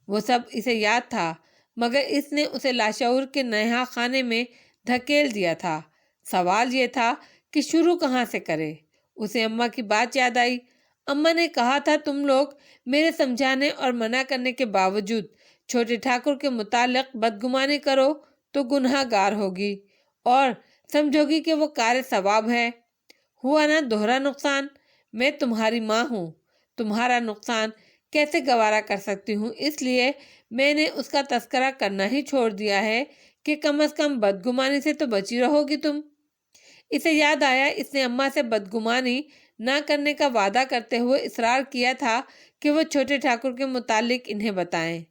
وہ سب اسے یاد تھا، مگر اس نے اسے لاشعور کے نہا خانے میں دھکیل دیا تھا۔ سوال یہ تھا کہ شروع کہاں سے کرے؟ اسے اماں کی بات یاد آئی۔ اماں نے کہا تھا تم لوگ میرے سمجھانے اور منع کرنے کے باوجود چھوٹے ٹھاکر کے متعلق بدگمانی کرو تو گناہ گار ہوگی اور سمجھو گی کہ وہ کار ثواب ہے۔ ہوا نا دوہرا نقصان۔ میں تمہاری ماں ہوں، تمہارا نقصان کیسے گوارا کر سکتی ہوں، اس لیے میں نے اس کا تذکرہ کرنا ہی چھوڑ دیا ہے کہ کم از کم بدگمانی سے تو بچی رہو گی تم۔ اسے یاد آیا اس نے اماں سے بدگمانی نہ کرنے کا وعدہ کرتے ہوئے اصرار کیا تھا کہ وہ چھوٹے ٹھاکر کے متعلق انہیں بتائیں۔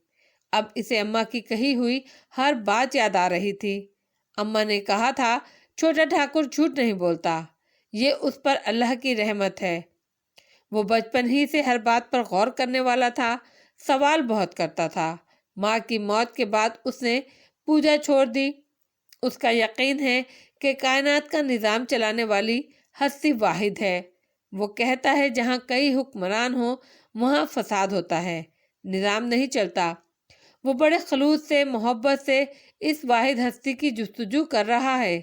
اب اسے اماں کی کہی ہوئی ہر بات یاد آ رہی تھی۔ اماں نے کہا تھا چھوٹا ٹھاکر جھوٹ نہیں بولتا، یہ اس پر اللہ کی رحمت ہے۔ وہ بچپن ہی سے ہر بات پر غور کرنے والا تھا، سوال بہت کرتا تھا۔ ماں کی موت کے بعد اس نے پوجا چھوڑ دی۔ اس کا یقین ہے کہ کائنات کا نظام چلانے والی ہستی واحد ہے۔ وہ کہتا ہے جہاں کئی حکمران ہوں وہاں فساد ہوتا ہے، نظام نہیں چلتا۔ وہ بڑے خلوص سے، محبت سے اس واحد ہستی کی جستجو کر رہا ہے۔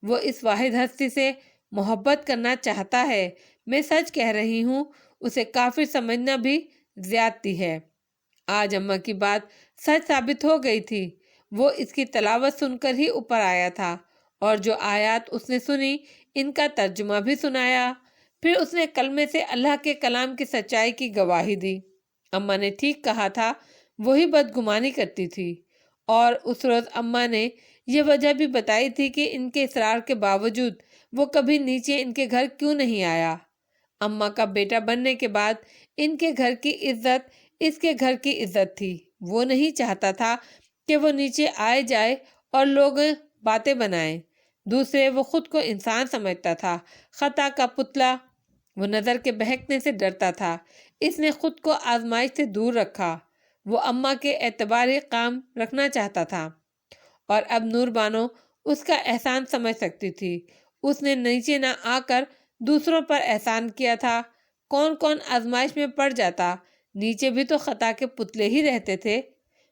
وہ اس واحد ہستی سے محبت کرنا چاہتا ہے۔ میں سچ کہہ رہی ہوں، اسے کافر سمجھنا بھی زیادتی ہے۔ آج اماں کی بات سچ ثابت ہو گئی تھی۔ وہ اس کی تلاوت سن کر ہی اوپر آیا تھا اور جو آیات اس نے سنی ان کا ترجمہ بھی سنایا۔ پھر اس نے کلمے سے اللہ کے کلام کی سچائی کی گواہی دی۔ اماں نے ٹھیک کہا تھا، وہی بدگمانی کرتی تھی، اور اس روز اماں نے یہ وجہ بھی بتائی تھی کہ ان کے اصرار کے باوجود وہ کبھی نیچے ان کے گھر کیوں نہیں آیا۔ اماں کا بیٹا بننے کے بعد ان کے گھر کی عزت اس کے گھر کی عزت تھی۔ وہ نہیں چاہتا تھا کہ وہ نیچے آئے جائے اور لوگ باتیں بنائیں۔ دوسرے، وہ خود کو انسان سمجھتا تھا، خطا کا پتلا۔ وہ نظر کے بہکنے سے ڈرتا تھا۔ اس نے خود کو آزمائش سے دور رکھا۔ وہ اماں کے اعتباری کام رکھنا چاہتا تھا، اور اب نور بانو اس کا احسان سمجھ سکتی تھی۔ اس نے نیچے نہ آ کر دوسروں پر احسان کیا تھا۔ کون کون آزمائش میں پڑ جاتا، نیچے بھی تو خطا کے پتلے ہی رہتے تھے،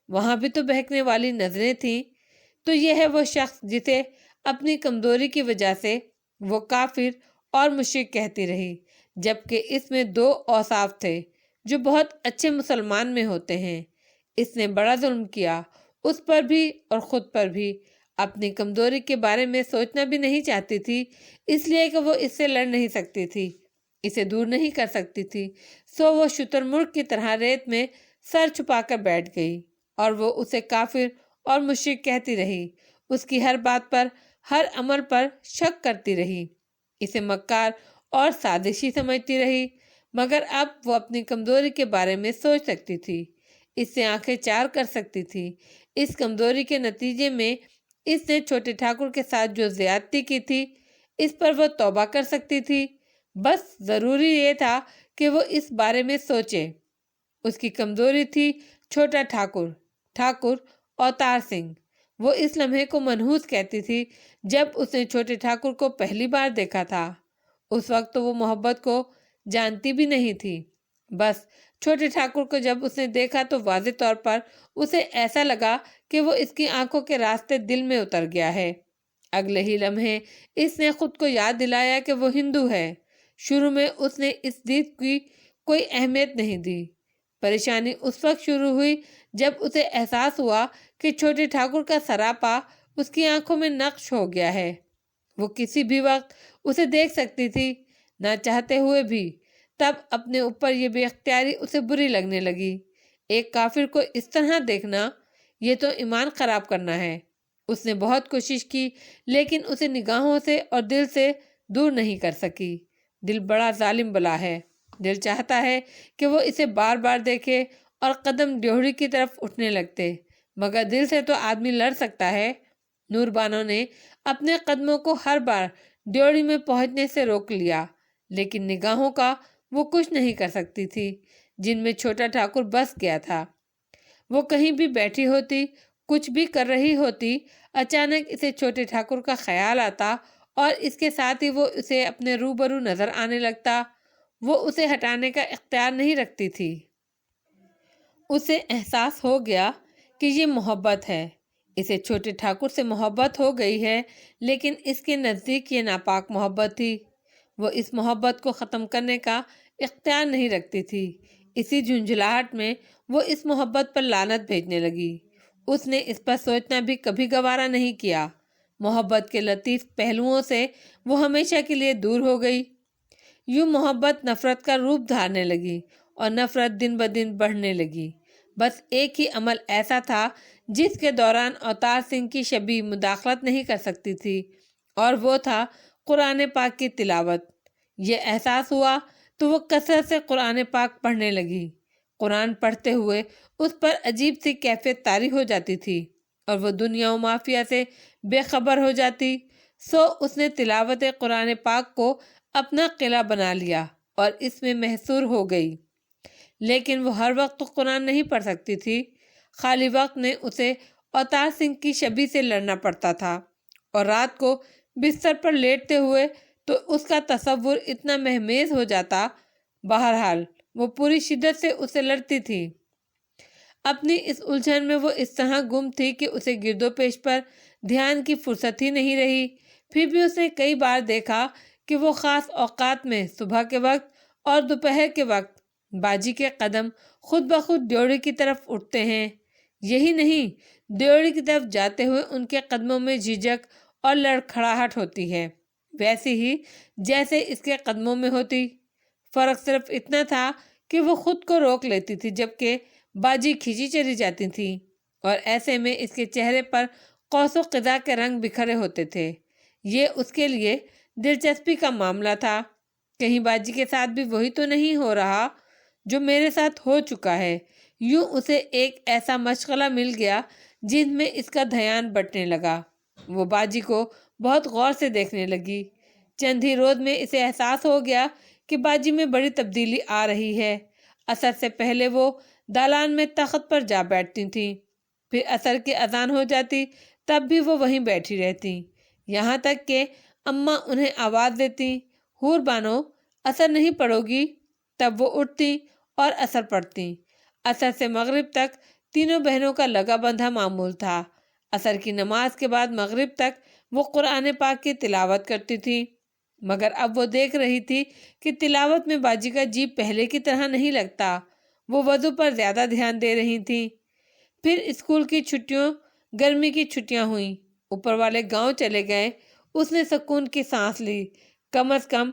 وہاں بھی تو بہکنے والی نظریں تھیں۔ تو یہ ہے وہ شخص جسے اپنی کمزوری کی وجہ سے وہ کافر اور مشرک کہتی رہی، جبکہ اس میں دو اوصاف تھے جو بہت اچھے مسلمان میں ہوتے ہیں۔ اس نے بڑا ظلم کیا، اس پر بھی اور خود پر بھی۔ اپنی کمزوری کے بارے میں سوچنا بھی نہیں چاہتی تھی، اس لیے کہ وہ اس سے لڑ نہیں سکتی تھی، اسے دور نہیں کر سکتی تھی۔ سو وہ شتر مرغ کی طرح ریت میں سر چھپا کر بیٹھ گئی، اور وہ اسے کافر اور مشرک کہتی رہی، اس کی ہر بات پر، ہر عمل پر شک کرتی رہی، اسے مکار اور سازشی سمجھتی رہی۔ مگر اب وہ اپنی کمزوری کے بارے میں سوچ سکتی تھی، اس سے آنکھیں چار کر سکتی تھی۔ اس کمزوری کے نتیجے میں اس نے چھوٹے ٹھاکر کے ساتھ جو زیادتی کی تھی، اس پر وہ توبہ کر سکتی تھی۔ بس ضروری یہ تھا کہ وہ اس بارے میں سوچے۔ اس کی کمزوری تھی چھوٹا ٹھاکر، ٹھاکر اوتار سنگھ۔ وہ اس لمحے کو منحوس کہتی تھی جب اس نے چھوٹے ٹھاکر کو پہلی بار دیکھا تھا۔ اس وقت تو وہ محبت کو جانتی بھی نہیں تھی۔ بس چھوٹے ٹھاکر کو جب اس نے دیکھا تو واضح طور پر اسے ایسا لگا کہ وہ اس کی آنکھوں کے راستے دل میں اتر گیا ہے۔ اگلے ہی لمحے اس نے خود کو یاد دلایا کہ وہ ہندو ہے۔ شروع میں اس نے اس دید کی کوئی اہمیت نہیں دی۔ پریشانی اس وقت شروع ہوئی جب اسے احساس ہوا کہ چھوٹے ٹھاکر کا سراپا اس کی آنکھوں میں نقش ہو گیا ہے۔ وہ کسی بھی وقت اسے دیکھ سکتی تھی، نہ چاہتے ہوئے بھی۔ تب اپنے اوپر یہ بے اختیاری اسے بری لگنے لگی۔ ایک کافر کو اس طرح دیکھنا، یہ تو ایمان خراب کرنا ہے۔ اس نے بہت کوشش کی لیکن اسے نگاہوں سے اور دل سے دور نہیں کر سکی۔ دل بڑا ظالم بلا ہے۔ دل چاہتا ہے کہ وہ اسے بار بار دیکھے اور قدم ڈیوڑی کی طرف اٹھنے لگتے، مگر دل سے تو آدمی لڑ سکتا ہے۔ نور بانو نے اپنے قدموں کو ہر بار ڈیوڑی میں پہنچنے سے روک لیا، لیکن نگاہوں کا وہ کچھ نہیں کر سکتی تھی جن میں چھوٹا ٹھاکر بس گیا تھا۔ وہ کہیں بھی بیٹھی ہوتی، کچھ بھی کر رہی ہوتی، اچانک اسے چھوٹے ٹھاکر کا خیال آتا اور اس کے ساتھ ہی وہ اسے اپنے روبرو نظر آنے لگتا۔ وہ اسے ہٹانے کا اختیار نہیں رکھتی تھی۔ اسے احساس ہو گیا کہ یہ محبت ہے، اسے چھوٹے ٹھاکر سے محبت ہو گئی ہے، لیکن اس کے نزدیک یہ ناپاک محبت تھی۔ وہ اس محبت کو ختم کرنے کا اختیار نہیں رکھتی تھی۔ اسی جھنجھلاہٹ میں وہ اس محبت پر لعنت بھیجنے لگی۔ اس نے اس پر سوچنا بھی کبھی گوارا نہیں کیا۔ محبت کے لطیف پہلوؤں سے وہ ہمیشہ کے لیے دور ہو گئی۔ یوں محبت نفرت کا روپ دھارنے لگی اور نفرت دن بدن بڑھنے لگی۔ بس ایک ہی عمل ایسا تھا جس کے دوران اوتار سنگھ کی شبیہ مداخلت نہیں کر سکتی تھی، اور وہ تھا قرآن پاک کی تلاوت۔ یہ احساس ہوا تو وہ کثرت سے قرآن پاک پڑھنے لگی۔ قرآن پڑھتے ہوئے اس پر عجیب سی کیفیت طاری ہو جاتی تھی اور وہ دنیا و مافیہ سے بے خبر ہو جاتی۔ سو اس نے تلاوت قرآن پاک کو اپنا قلعہ بنا لیا اور اس میں محصور ہو گئی۔ لیکن وہ ہر وقت تو قرآن نہیں پڑھ سکتی تھی۔ خالی وقت میں اسے اوتار سنگھ کی شبیہ سے لڑنا پڑتا تھا، اور رات کو بستر پر لیٹتے ہوئے تو اس کا تصور اتنا مہمیز ہو جاتا۔ بہرحال وہ پوری شدت سے اسے لڑتی تھی۔ اپنی اس الجھن میں وہ اس طرح گم تھی کہ اسے گرد و پیش پر دھیان کی فرصت ہی نہیں رہی۔ پھر بھی اس نے کئی بار دیکھا کہ وہ خاص اوقات میں صبح کے وقت اور دوپہر کے وقت باجی کے قدم خود بخود ڈیوڑی کی طرف اٹھتے ہیں۔ یہی نہیں، ڈیوڑی کی طرف جاتے ہوئے ان کے قدموں میں جھجک اور لڑکھڑاہٹ ہوتی ہے، ویسی ہی جیسے اس کے قدموں میں ہوتی۔ فرق صرف اتنا تھا کہ وہ خود کو روک لیتی تھی جبکہ باجی کھینچی چلی جاتی تھی، اور ایسے میں اس کے چہرے پر قوس و قزح کے رنگ بکھرے ہوتے تھے۔ یہ اس کے لیے دلچسپی کا معاملہ تھا۔ کہیں باجی کے ساتھ بھی وہی تو نہیں ہو رہا جو میرے ساتھ ہو چکا ہے۔ یوں اسے ایک ایسا مشغلہ مل گیا جن میں اس کا دھیان بٹنے لگا۔ وہ باجی کو بہت غور سے دیکھنے لگی۔ چند ہی روز میں اسے احساس ہو گیا کہ باجی میں بڑی تبدیلی آ رہی ہے۔ عصر سے پہلے وہ دالان میں تخت پر جا بیٹھتی تھیں، پھر عصر کی اذان ہو جاتی تب بھی وہ وہیں بیٹھی رہتی، یہاں تک کہ اماں انہیں آواز دیتی، حور بانو عصر نہیں پڑھو گی؟ تب وہ اٹھتی اور عصر پڑھتی۔ عصر سے مغرب تک تینوں بہنوں کا لگا بندھا معمول تھا۔ عصر کی نماز کے بعد مغرب تک وہ قرآن پاک کی تلاوت کرتی تھی، مگر اب وہ دیکھ رہی تھی کہ تلاوت میں باجی کا جی پہلے کی طرح نہیں لگتا۔ وہ وضو پر زیادہ دھیان دے رہی تھی۔ پھر اسکول کی چھٹیوں، گرمی کی چھٹیاں ہوئیں، اوپر والے گاؤں چلے گئے۔ اس نے سکون کی سانس لی۔ کم از کم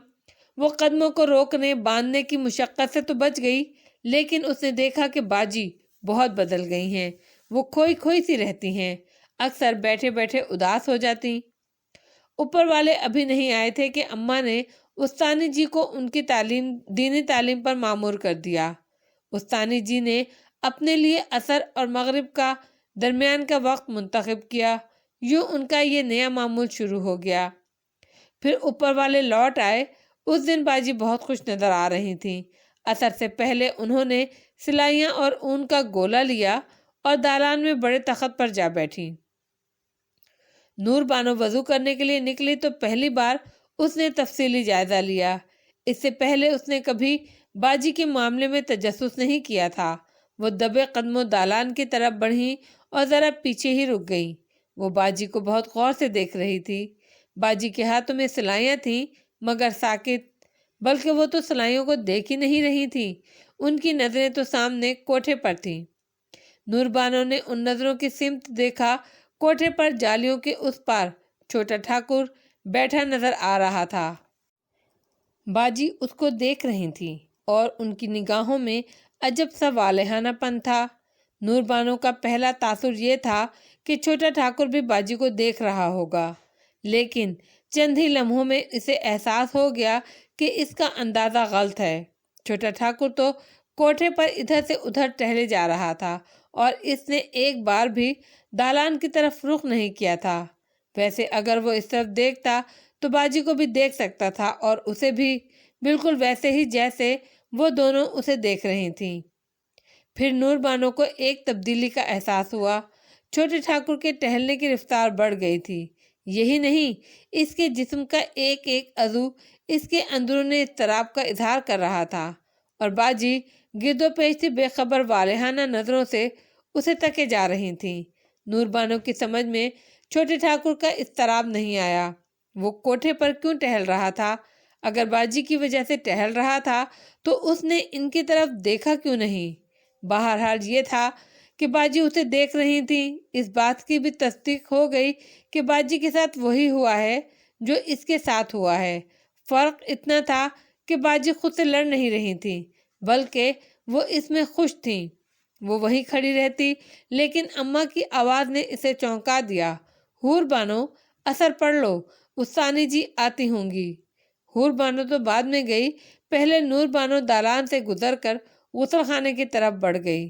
وہ قدموں کو روکنے باندھنے کی مشقت سے تو بچ گئی، لیکن اس نے دیکھا کہ باجی بہت بدل گئی ہیں۔ وہ کھوئی کھوئی سی رہتی ہیں، اکثر بیٹھے بیٹھے اداس ہو جاتی۔ اوپر والے ابھی نہیں آئے تھے کہ اماں نے استانی جی کو ان کی دینی تعلیم پر مامور کر دیا۔ استانی جی نے اپنے لیے عصر اور مغرب کا درمیان کا وقت منتخب کیا۔ یوں ان کا یہ نیا معمول شروع ہو گیا۔ پھر اوپر والے لوٹ آئے۔ اس دن باجی بہت خوش نظر آ رہی تھیں۔ عصر سے پہلے انہوں نے سلائیاں اور اون کا گولا لیا اور دالان میں بڑے تخت پر جا بیٹھی۔ نور بانو وضو کرنے کے لیے نکلی تو پہلی بار اس نے تفصیلی جائزہ لیا۔ اس سے پہلے اس نے کبھی باجی کے معاملے میں تجسس نہیں کیا تھا۔ وہ دبے قدموں دالان کی طرف بڑھیں اور ذرا پیچھے ہی رک گئیں۔ وہ باجی کو بہت غور سے دیکھ رہی تھی۔ باجی کے ہاتھوں میں سلائیاں تھیں مگر ساکت، بلکہ وہ تو سلائیوں کو دیکھ ہی نہیں رہی تھیں، ان کی نظریں تو سامنے کوٹھے پر تھیں۔ نور بانو نے ان نظروں کی سمت دیکھا۔ کوٹھے پر جالیوں کے اس پار چھوٹا ٹھاکر بیٹھا نظر آ رہا تھا۔ باجی اس کو دیکھ رہی تھی اور ان کی نگاہوں میں عجب سا والہانہ پن تھا۔ نور بانو کا پہلا تاثر یہ تھا کہ چھوٹا ٹھاکر بھی باجی کو دیکھ رہا ہوگا، لیکن چند ہی لمحوں میں اسے احساس ہو گیا کہ اس کا اندازہ غلط ہے۔ چھوٹا ٹھاکر تو کوٹھے پر ادھر سے ادھر ٹہلے جا رہا تھا اور اس نے ایک بار بھی دالان کی طرف رخ نہیں کیا تھا۔ ویسے اگر وہ اس طرف دیکھتا تو باجی کو بھی دیکھ سکتا تھا اور اسے بھی، بالکل ویسے ہی جیسے وہ دونوں اسے دیکھ رہی تھیں۔ پھر نور بانو کو ایک تبدیلی کا احساس ہوا۔ چھوٹے ٹھاکر کے ٹہلنے کی رفتار بڑھ گئی تھی۔ یہی نہیں، اس کے جسم کا ایک ایک عضو اس کے اندرون اضطراب کا اظہار کر رہا تھا، اور باجی گرد و پیش سے بے خبر والہانہ نظروں سے اسے تکے جا رہی تھیں۔ نور بانو کی سمجھ میں چھوٹے ٹھاکر کا اضطراب نہیں آیا۔ وہ کوٹھے پر کیوں ٹہل رہا تھا؟ اگر باجی کی وجہ سے ٹہل رہا تھا تو اس نے ان کی طرف دیکھا کیوں نہیں؟ بہرحال یہ تھا کہ باجی اسے دیکھ رہی تھی۔ اس بات کی بھی تصدیق ہو گئی کہ باجی کے ساتھ وہی ہوا ہے جو اس کے ساتھ ہوا ہے۔ فرق اتنا تھا کہ باجی خود سے لڑ نہیں رہی تھی، بلکہ وہ اس میں خوش تھیں۔ وہ وہیں کھڑی رہتی، لیکن اماں کی آواز نے اسے چونکا دیا۔ حور بانو، اثر پڑھ لو، استانی جی آتی ہوں گی۔ حور بانو تو بعد میں گئی، پہلے نور بانو دالان سے گزر کر غسل خانے کی طرف بڑھ گئی۔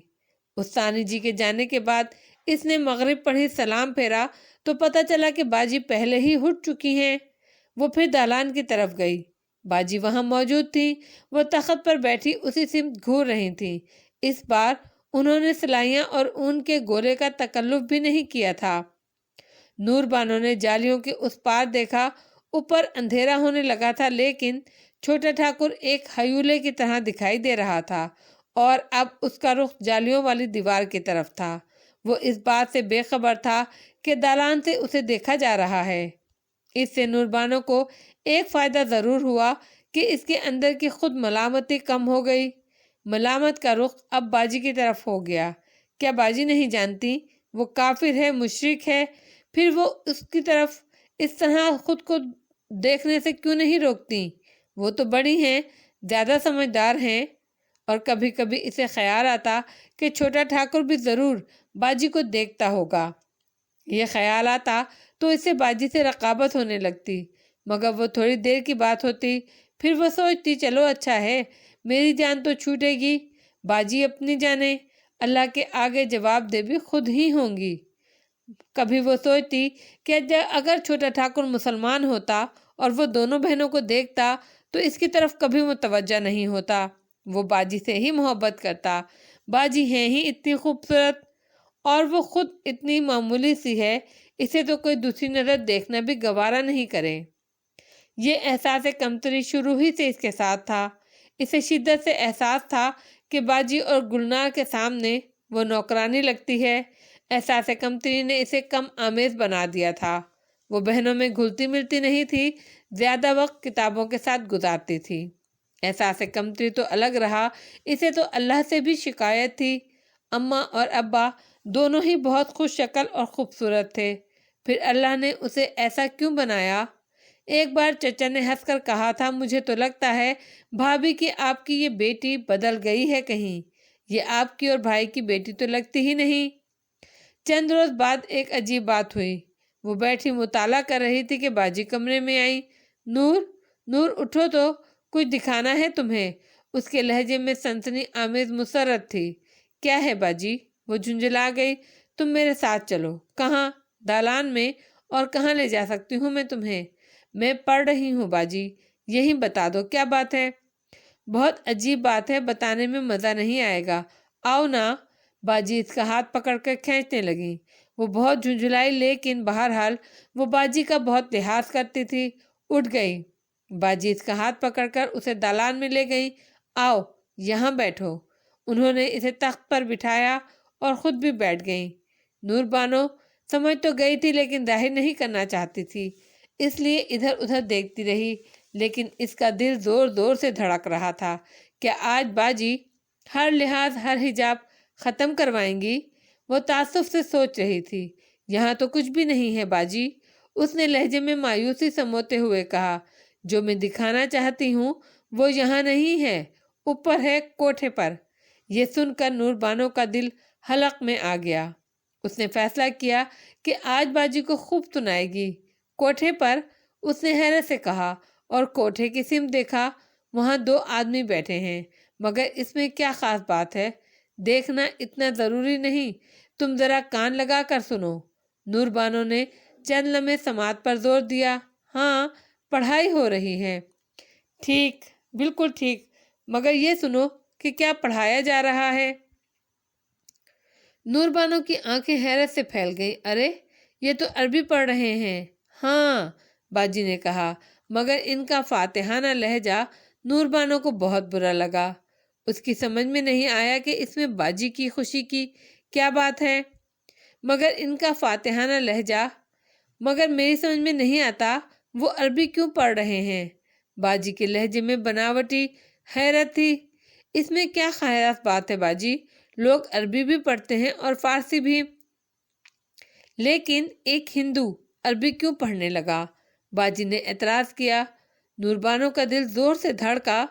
استانی جی کے جانے کے بعد اس نے مغرب پڑھی، سلام پھیرا تو پتہ چلا کہ باجی پہلے ہی اٹھ چکی ہیں۔ وہ پھر دالان کی طرف گئی۔ باجی وہاں موجود تھی۔ وہ تخت پر بیٹھی اسی سمت گھور رہی تھی۔ اس بار انہوں نے سلائیاں اور اون کے گولے کا تکلف بھی نہیں کیا تھا۔ نور بانو نے جالیوں کے اس پار دیکھا۔ اوپر اندھیرا ہونے لگا تھا، لیکن چھوٹا ٹھاکر ایک ہیولے کی طرح دکھائی دے رہا تھا اور اب اس کا رخ جالیوں والی دیوار کی طرف تھا۔ وہ اس بات سے بے خبر تھا کہ دالان سے اسے دیکھا جا رہا ہے۔ اس سے نور بانو کو ایک فائدہ ضرور ہوا کہ اس کے اندر کی خود ملامتی کم ہو گئی۔ ملامت کا رخ اب باجی کی طرف ہو گیا۔ کیا باجی نہیں جانتی وہ کافر ہے، مشرک ہے؟ پھر وہ اس کی طرف اس طرح خود کو دیکھنے سے کیوں نہیں روکتی؟ وہ تو بڑی ہیں، زیادہ سمجھدار ہیں۔ اور کبھی کبھی اسے خیال آتا کہ چھوٹا ٹھاکر بھی ضرور باجی کو دیکھتا ہوگا۔ یہ خیال آتا تو اسے باجی سے رقابت ہونے لگتی، مگر وہ تھوڑی دیر کی بات ہوتی۔ پھر وہ سوچتی، چلو اچھا ہے، میری جان تو چھوٹے گی، باجی اپنی جانے، اللہ کے آگے جواب دہ بھی خود ہی ہوں گی۔ کبھی وہ سوچتی کہ اگر چھوٹا ٹھاکر مسلمان ہوتا اور وہ دونوں بہنوں کو دیکھتا تو اس کی طرف کبھی متوجہ نہیں ہوتا۔ وہ باجی سے ہی محبت کرتا۔ باجی ہے ہی اتنی خوبصورت اور وہ خود اتنی معمولی سی ہے، اسے تو کوئی دوسری نظر دیکھنا بھی گوارا نہیں کرے۔ یہ احساس کمتری شروع ہی سے اس کے ساتھ تھا۔ اسے شدت سے احساس تھا کہ باجی اور گلنار کے سامنے وہ نوکرانی لگتی ہے۔ احساس کمتری نے اسے کم آمیز بنا دیا تھا۔ وہ بہنوں میں گھلتی ملتی نہیں تھی، زیادہ وقت کتابوں کے ساتھ گزارتی تھی۔ احساس کمتری تو الگ رہا، اسے تو اللہ سے بھی شکایت تھی۔ اماں اور ابا دونوں ہی بہت خوش شکل اور خوبصورت تھے، پھر اللہ نے اسے ایسا کیوں بنایا؟ ایک بار چچا نے ہنس کر کہا تھا، مجھے تو لگتا ہے بھابھی کہ آپ کی یہ بیٹی بدل گئی ہے کہیں، یہ آپ کی اور بھائی کی بیٹی تو لگتی ہی نہیں۔ چند روز بعد ایک عجیب بات ہوئی۔ وہ بیٹھی مطالعہ کر رہی تھی کہ باجی کمرے میں آئی۔ نور، نور اٹھو تو، کچھ دکھانا ہے تمہیں؟ اس کے لہجے میں سنسنی آمیز مسرت تھی۔ کیا ہے باجی؟ وہ جھنجھلا گئی۔ تم میرے ساتھ چلو۔ کہاں؟ دالان میں۔ اور کہاں لے جا سکتی ہوں میں تمہیں؟ میں پڑھ رہی ہوں باجی، یہی بتا دو کیا بات ہے؟ بہت عجیب بات ہے، بتانے میں مزہ نہیں آئے گا، آؤ نا۔ باجی اس کا ہاتھ پکڑ کر کھینچنے لگی۔ وہ بہت جھنجھلائی، لیکن بہرحال وہ باجی کا بہت لحاظ کرتی تھی، اٹھ گئی۔ باجی اس کا ہاتھ پکڑ کر اسے دالان میں لے گئی۔ آؤ یہاں بیٹھو۔ انہوں نے اسے تخت پر بٹھایا اور خود بھی بیٹھ گئیں۔ نور بانو سمجھ تو گئی تھی، لیکن ظاہر نہیں کرنا چاہتی تھی، اس لیے ادھر ادھر دیکھتی رہی، لیکن اس کا دل زور زور سے دھڑک رہا تھا۔ کیا آج باجی ہر لحاظ، ہر حجاب ختم کروائیں گی؟ وہ تعصب سے سوچ رہی تھی۔ یہاں تو کچھ بھی نہیں ہے باجی، اس نے لہجے میں مایوسی سموتے ہوئے کہا، جو میں دکھانا چاہتی ہوں وہ یہاں نہیں ہے، اوپر ہے، کوٹھے پر۔ یہ سن کر نور بانو کا دل حلق میں آ گیا۔ اس نے فیصلہ کیا کہ آج باجی کو خوب سنائے گی۔ کوٹھے پر؟ اس نے حیرت سے کہا، اور کوٹھے کی سمت دیکھا۔ وہاں 2 آدمی بیٹھے ہیں، مگر اس میں کیا خاص بات ہے؟ دیکھنا اتنا ضروری نہیں، تم ذرا کان لگا کر سنو۔ نور بانو نے چند لمحے سماعت پر زور دیا۔ ہاں، پڑھائی ہو رہی ہے۔ ٹھیک، بالکل ٹھیک، مگر یہ سنو کہ کیا پڑھایا جا رہا ہے؟ نور بانو کی آنکھیں حیرت سے پھیل گئیں۔ ارے، یہ تو عربی پڑھ رہے ہیں۔ ہاں، باجی نے کہا، مگر ان کا فاتحانہ لہجہ نور بانو کو بہت برا لگا۔ اس کی سمجھ میں نہیں آیا کہ اس میں باجی کی خوشی کی کیا بات ہے، مگر ان کا فاتحانہ لہجہ، مگر میری سمجھ میں نہیں آتا وہ عربی کیوں پڑھ رہے ہیں۔ باجی کے لہجے میں بناوٹی حیرت تھی۔ اس میں کیا خاص بات ہے باجی؟ لوگ عربی بھی پڑھتے ہیں اور فارسی بھی، لیکن ایک ہندو عربی کیوں پڑھنے لگا؟ باجی نے اعتراض کیا۔ نور بانو کا دل زور سے دھڑکا۔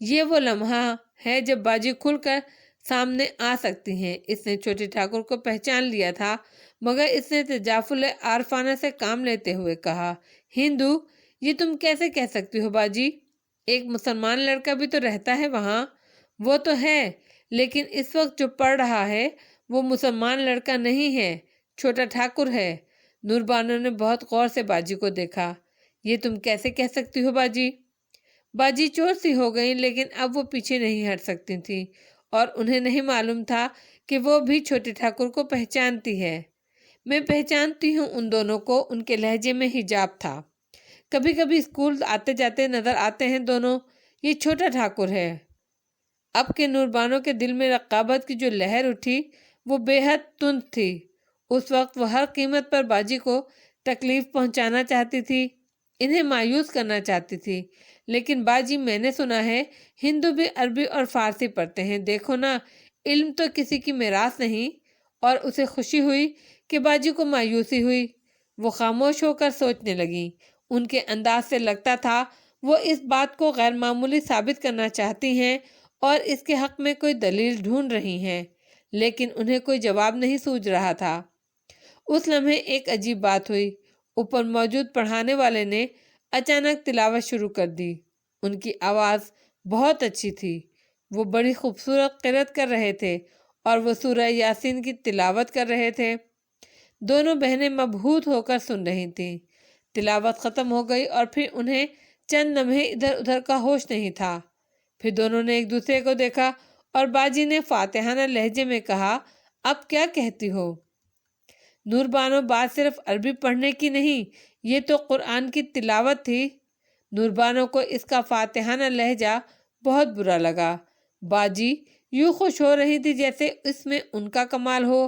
یہ وہ لمحہ ہے جب باجی کھل کر سامنے آ سکتی ہیں۔ اس نے چھوٹے ٹھاکر کو پہچان لیا تھا، مگر اس نے تجافل عارفانہ سے کام لیتے ہوئے کہا، ہندو؟ یہ تم کیسے کہہ سکتی ہو باجی؟ ایک مسلمان لڑکا بھی تو رہتا ہے وہاں۔ وہ تو ہے، لیکن اس وقت جو پڑھ رہا ہے وہ مسلمان لڑکا نہیں ہے، چھوٹا ٹھاکر ہے۔ نور بانو نے بہت غور سے باجی کو دیکھا۔ یہ تم کیسے کہہ سکتی ہو باجی؟ باجی چور سی ہو گئیں، لیکن اب وہ پیچھے نہیں ہٹ سکتی تھی، اور انہیں نہیں معلوم تھا کہ وہ بھی چھوٹے ٹھاکر کو پہچانتی ہے۔ میں پہچانتی ہوں ان دونوں کو، ان کے لہجے میں حجاب تھا۔ کبھی کبھی اسکول آتے جاتے نظر آتے ہیں دونوں۔ یہ چھوٹا ٹھاکر ہے۔ اب کے نور بانو کے دل میں رقابت کی جو لہر اٹھی وہ بے حد تند تھی۔ اس وقت وہ ہر قیمت پر باجی کو تکلیف پہنچانا چاہتی تھی، انہیں مایوس کرنا چاہتی تھی۔ لیکن باجی، میں نے سنا ہے ہندو بھی عربی اور فارسی پڑھتے ہیں، دیکھو نا، علم تو کسی کی میراث نہیں۔ اور اسے خوشی ہوئی کہ باجی کو مایوسی ہوئی۔ وہ خاموش ہو کر سوچنے لگی۔ ان کے انداز سے لگتا تھا وہ اس بات کو غیر معمولی ثابت کرنا چاہتی ہیں اور اس کے حق میں کوئی دلیل ڈھونڈ رہی ہیں، لیکن انہیں کوئی جواب نہیں سوجھ رہا تھا۔ اس لمحے ایک عجیب بات ہوئی۔ اوپر موجود پڑھانے والے نے اچانک تلاوت شروع کر دی۔ ان کی آواز بہت اچھی تھی۔ وہ بڑی خوبصورت قرأت کر رہے تھے اور وہ سورہ یاسین کی تلاوت کر رہے تھے۔ دونوں بہنیں مبہوت ہو کر سن رہی تھیں۔ تلاوت ختم ہو گئی اور پھر انہیں چند لمحے ادھر ادھر کا ہوش نہیں تھا۔ پھر دونوں نے ایک دوسرے کو دیکھا اور باجی نے فاتحانہ لہجے میں کہا، اب کیا کہتی ہو؟ نور بانو، بات صرف عربی پڑھنے کی نہیں، یہ تو قرآن کی تلاوت تھی۔ نور بانو کو اس کا فاتحانہ لہجہ بہت برا لگا۔ باجی یوں خوش ہو رہی تھی جیسے اس میں ان کا کمال ہو،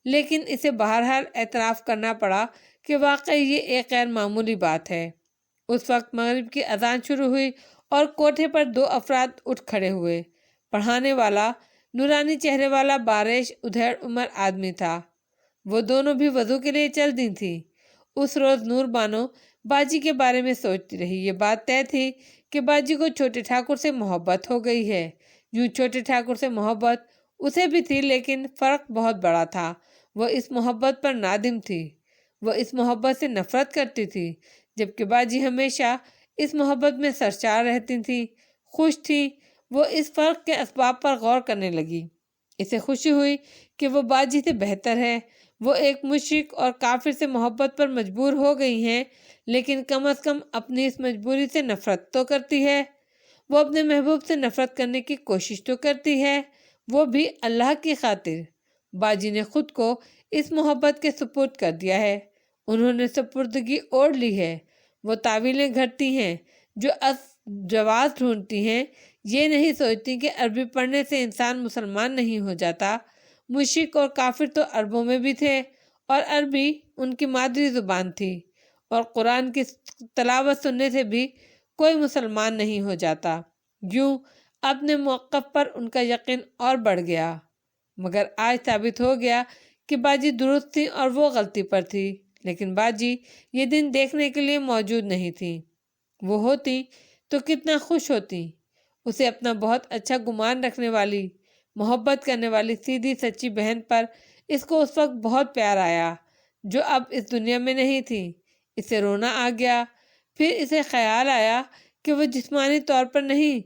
لیکن اسے بہرحال اعتراف کرنا پڑا کہ واقعی یہ ایک غیر معمولی بات ہے۔ اس وقت مغرب کی اذان شروع ہوئی اور کوٹھے پر 2 افراد اٹھ کھڑے ہوئے۔ پڑھانے والا نورانی چہرے والا باریش ادھیڑ عمر آدمی تھا۔ وہ دونوں بھی وضو کے لیے چل دی تھیں۔ اس روز نور بانو باجی کے بارے میں سوچتی رہی۔ یہ بات طے تھی کہ باجی کو چھوٹے ٹھاکر سے محبت ہو گئی ہے۔ یوں چھوٹے ٹھاکر سے محبت اسے بھی تھی، لیکن فرق بہت بڑا تھا۔ وہ اس محبت پر نادم تھی، وہ اس محبت سے نفرت کرتی تھی، جبکہ باجی ہمیشہ اس محبت میں سرشار رہتی تھی، خوش تھی۔ وہ اس فرق کے اسباب پر غور کرنے لگی۔ اسے خوشی ہوئی کہ وہ باجی سے بہتر ہے۔ وہ ایک مشرک اور کافر سے محبت پر مجبور ہو گئی ہیں، لیکن کم از کم اپنی اس مجبوری سے نفرت تو کرتی ہے۔ وہ اپنے محبوب سے نفرت کرنے کی کوشش تو کرتی ہے، وہ بھی اللہ کی خاطر۔ باجی نے خود کو اس محبت کے سپرد کر دیا ہے۔ انہوں نے سپردگی اوڑھ لی ہے۔ وہ تعویلیں گھڑتی ہیں، جو جواز ڈھونڈتی ہیں، یہ نہیں سوچتی کہ عربی پڑھنے سے انسان مسلمان نہیں ہو جاتا۔ مشرک اور کافر تو عربوں میں بھی تھے، اور عربی ان کی مادری زبان تھی، اور قرآن کی تلاوت سننے سے بھی کوئی مسلمان نہیں ہو جاتا۔ یوں اپنے موقف پر ان کا یقین اور بڑھ گیا۔ مگر آج ثابت ہو گیا کہ باجی درست تھی اور وہ غلطی پر تھی۔ لیکن باجی یہ دن دیکھنے کے لیے موجود نہیں تھی۔ وہ ہوتی تو کتنا خوش ہوتی۔ اسے اپنا بہت اچھا گمان رکھنے والی، محبت کرنے والی سیدھی سچی بہن پر اس کو اس وقت بہت پیار آیا، جو اب اس دنیا میں نہیں تھی۔ اسے رونا آ گیا۔ پھر اسے خیال آیا کہ وہ جسمانی طور پر نہیں،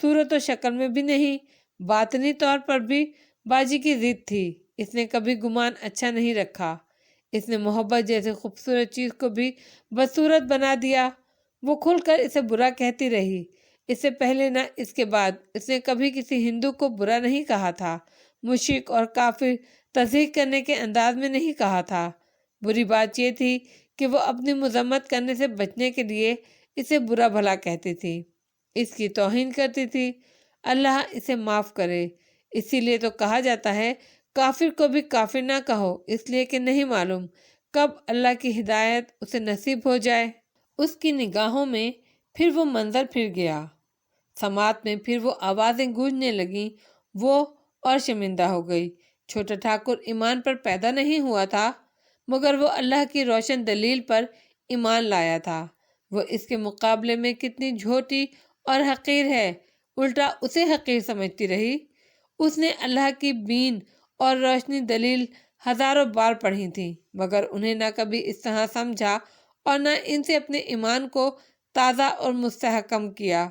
صورت و شکل میں بھی نہیں، باطنی طور پر بھی باجی کی ضد تھی۔ اس نے کبھی گمان اچھا نہیں رکھا۔ اس نے محبت جیسے خوبصورت چیز کو بھی بدصورت بنا دیا۔ وہ کھل کر اسے برا کہتی رہی۔ اس سے پہلے نہ اس کے بعد اس نے کبھی کسی ہندو کو برا نہیں کہا تھا، مشرک اور کافر تصدیق کرنے کے انداز میں نہیں کہا تھا۔ بری بات یہ تھی کہ وہ اپنی مذمت کرنے سے بچنے کے لیے اسے برا بھلا کہتی تھی، اس کی توہین کرتی تھی۔ اللہ اسے معاف کرے۔ اسی لیے تو کہا جاتا ہے کافر کو بھی کافر نہ کہو، اس لیے کہ نہیں معلوم کب اللہ کی ہدایت اسے نصیب ہو جائے۔ اس کی نگاہوں میں پھر وہ منظر پھر گیا، سماعت میں پھر وہ آوازیں گونجنے لگیں۔ وہ اور شرمندہ ہو گئی۔ چھوٹا ٹھاکر ایمان پر پیدا نہیں ہوا تھا، مگر وہ اللہ کی روشن دلیل پر ایمان لایا تھا۔ وہ اس کے مقابلے میں کتنی جھوٹی اور حقیر ہے، الٹا اسے حقیر سمجھتی رہی۔ اس نے اللہ کی بین اور روشنی دلیل ہزاروں بار پڑھی تھی، مگر انہیں نہ کبھی اس طرح سمجھا اور نہ ان سے اپنے ایمان کو تازہ اور مستحکم کیا۔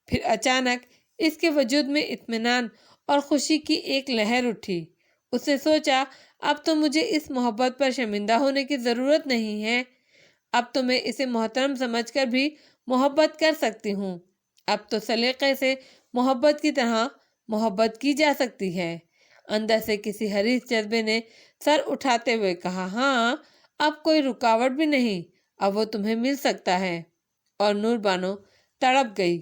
پھر اچانک اس کے وجود میں اطمینان اور خوشی کی ایک لہر اٹھی۔ اس نے سوچا اب تو مجھے اس محبت پر شرمندہ ہونے کی ضرورت نہیں ہے۔ اب تو میں اسے محترم سمجھ کر بھی محبت کر سکتی ہوں۔ اب تو سلیقے سے محبت کی طرح محبت کی جا سکتی ہے۔ اندر سے کسی حریص جذبے نے سر اٹھاتے ہوئے کہا، ہاں اب کوئی رکاوٹ بھی نہیں، اب وہ تمہیں مل سکتا ہے۔ اور نور بانو تڑپ گئی۔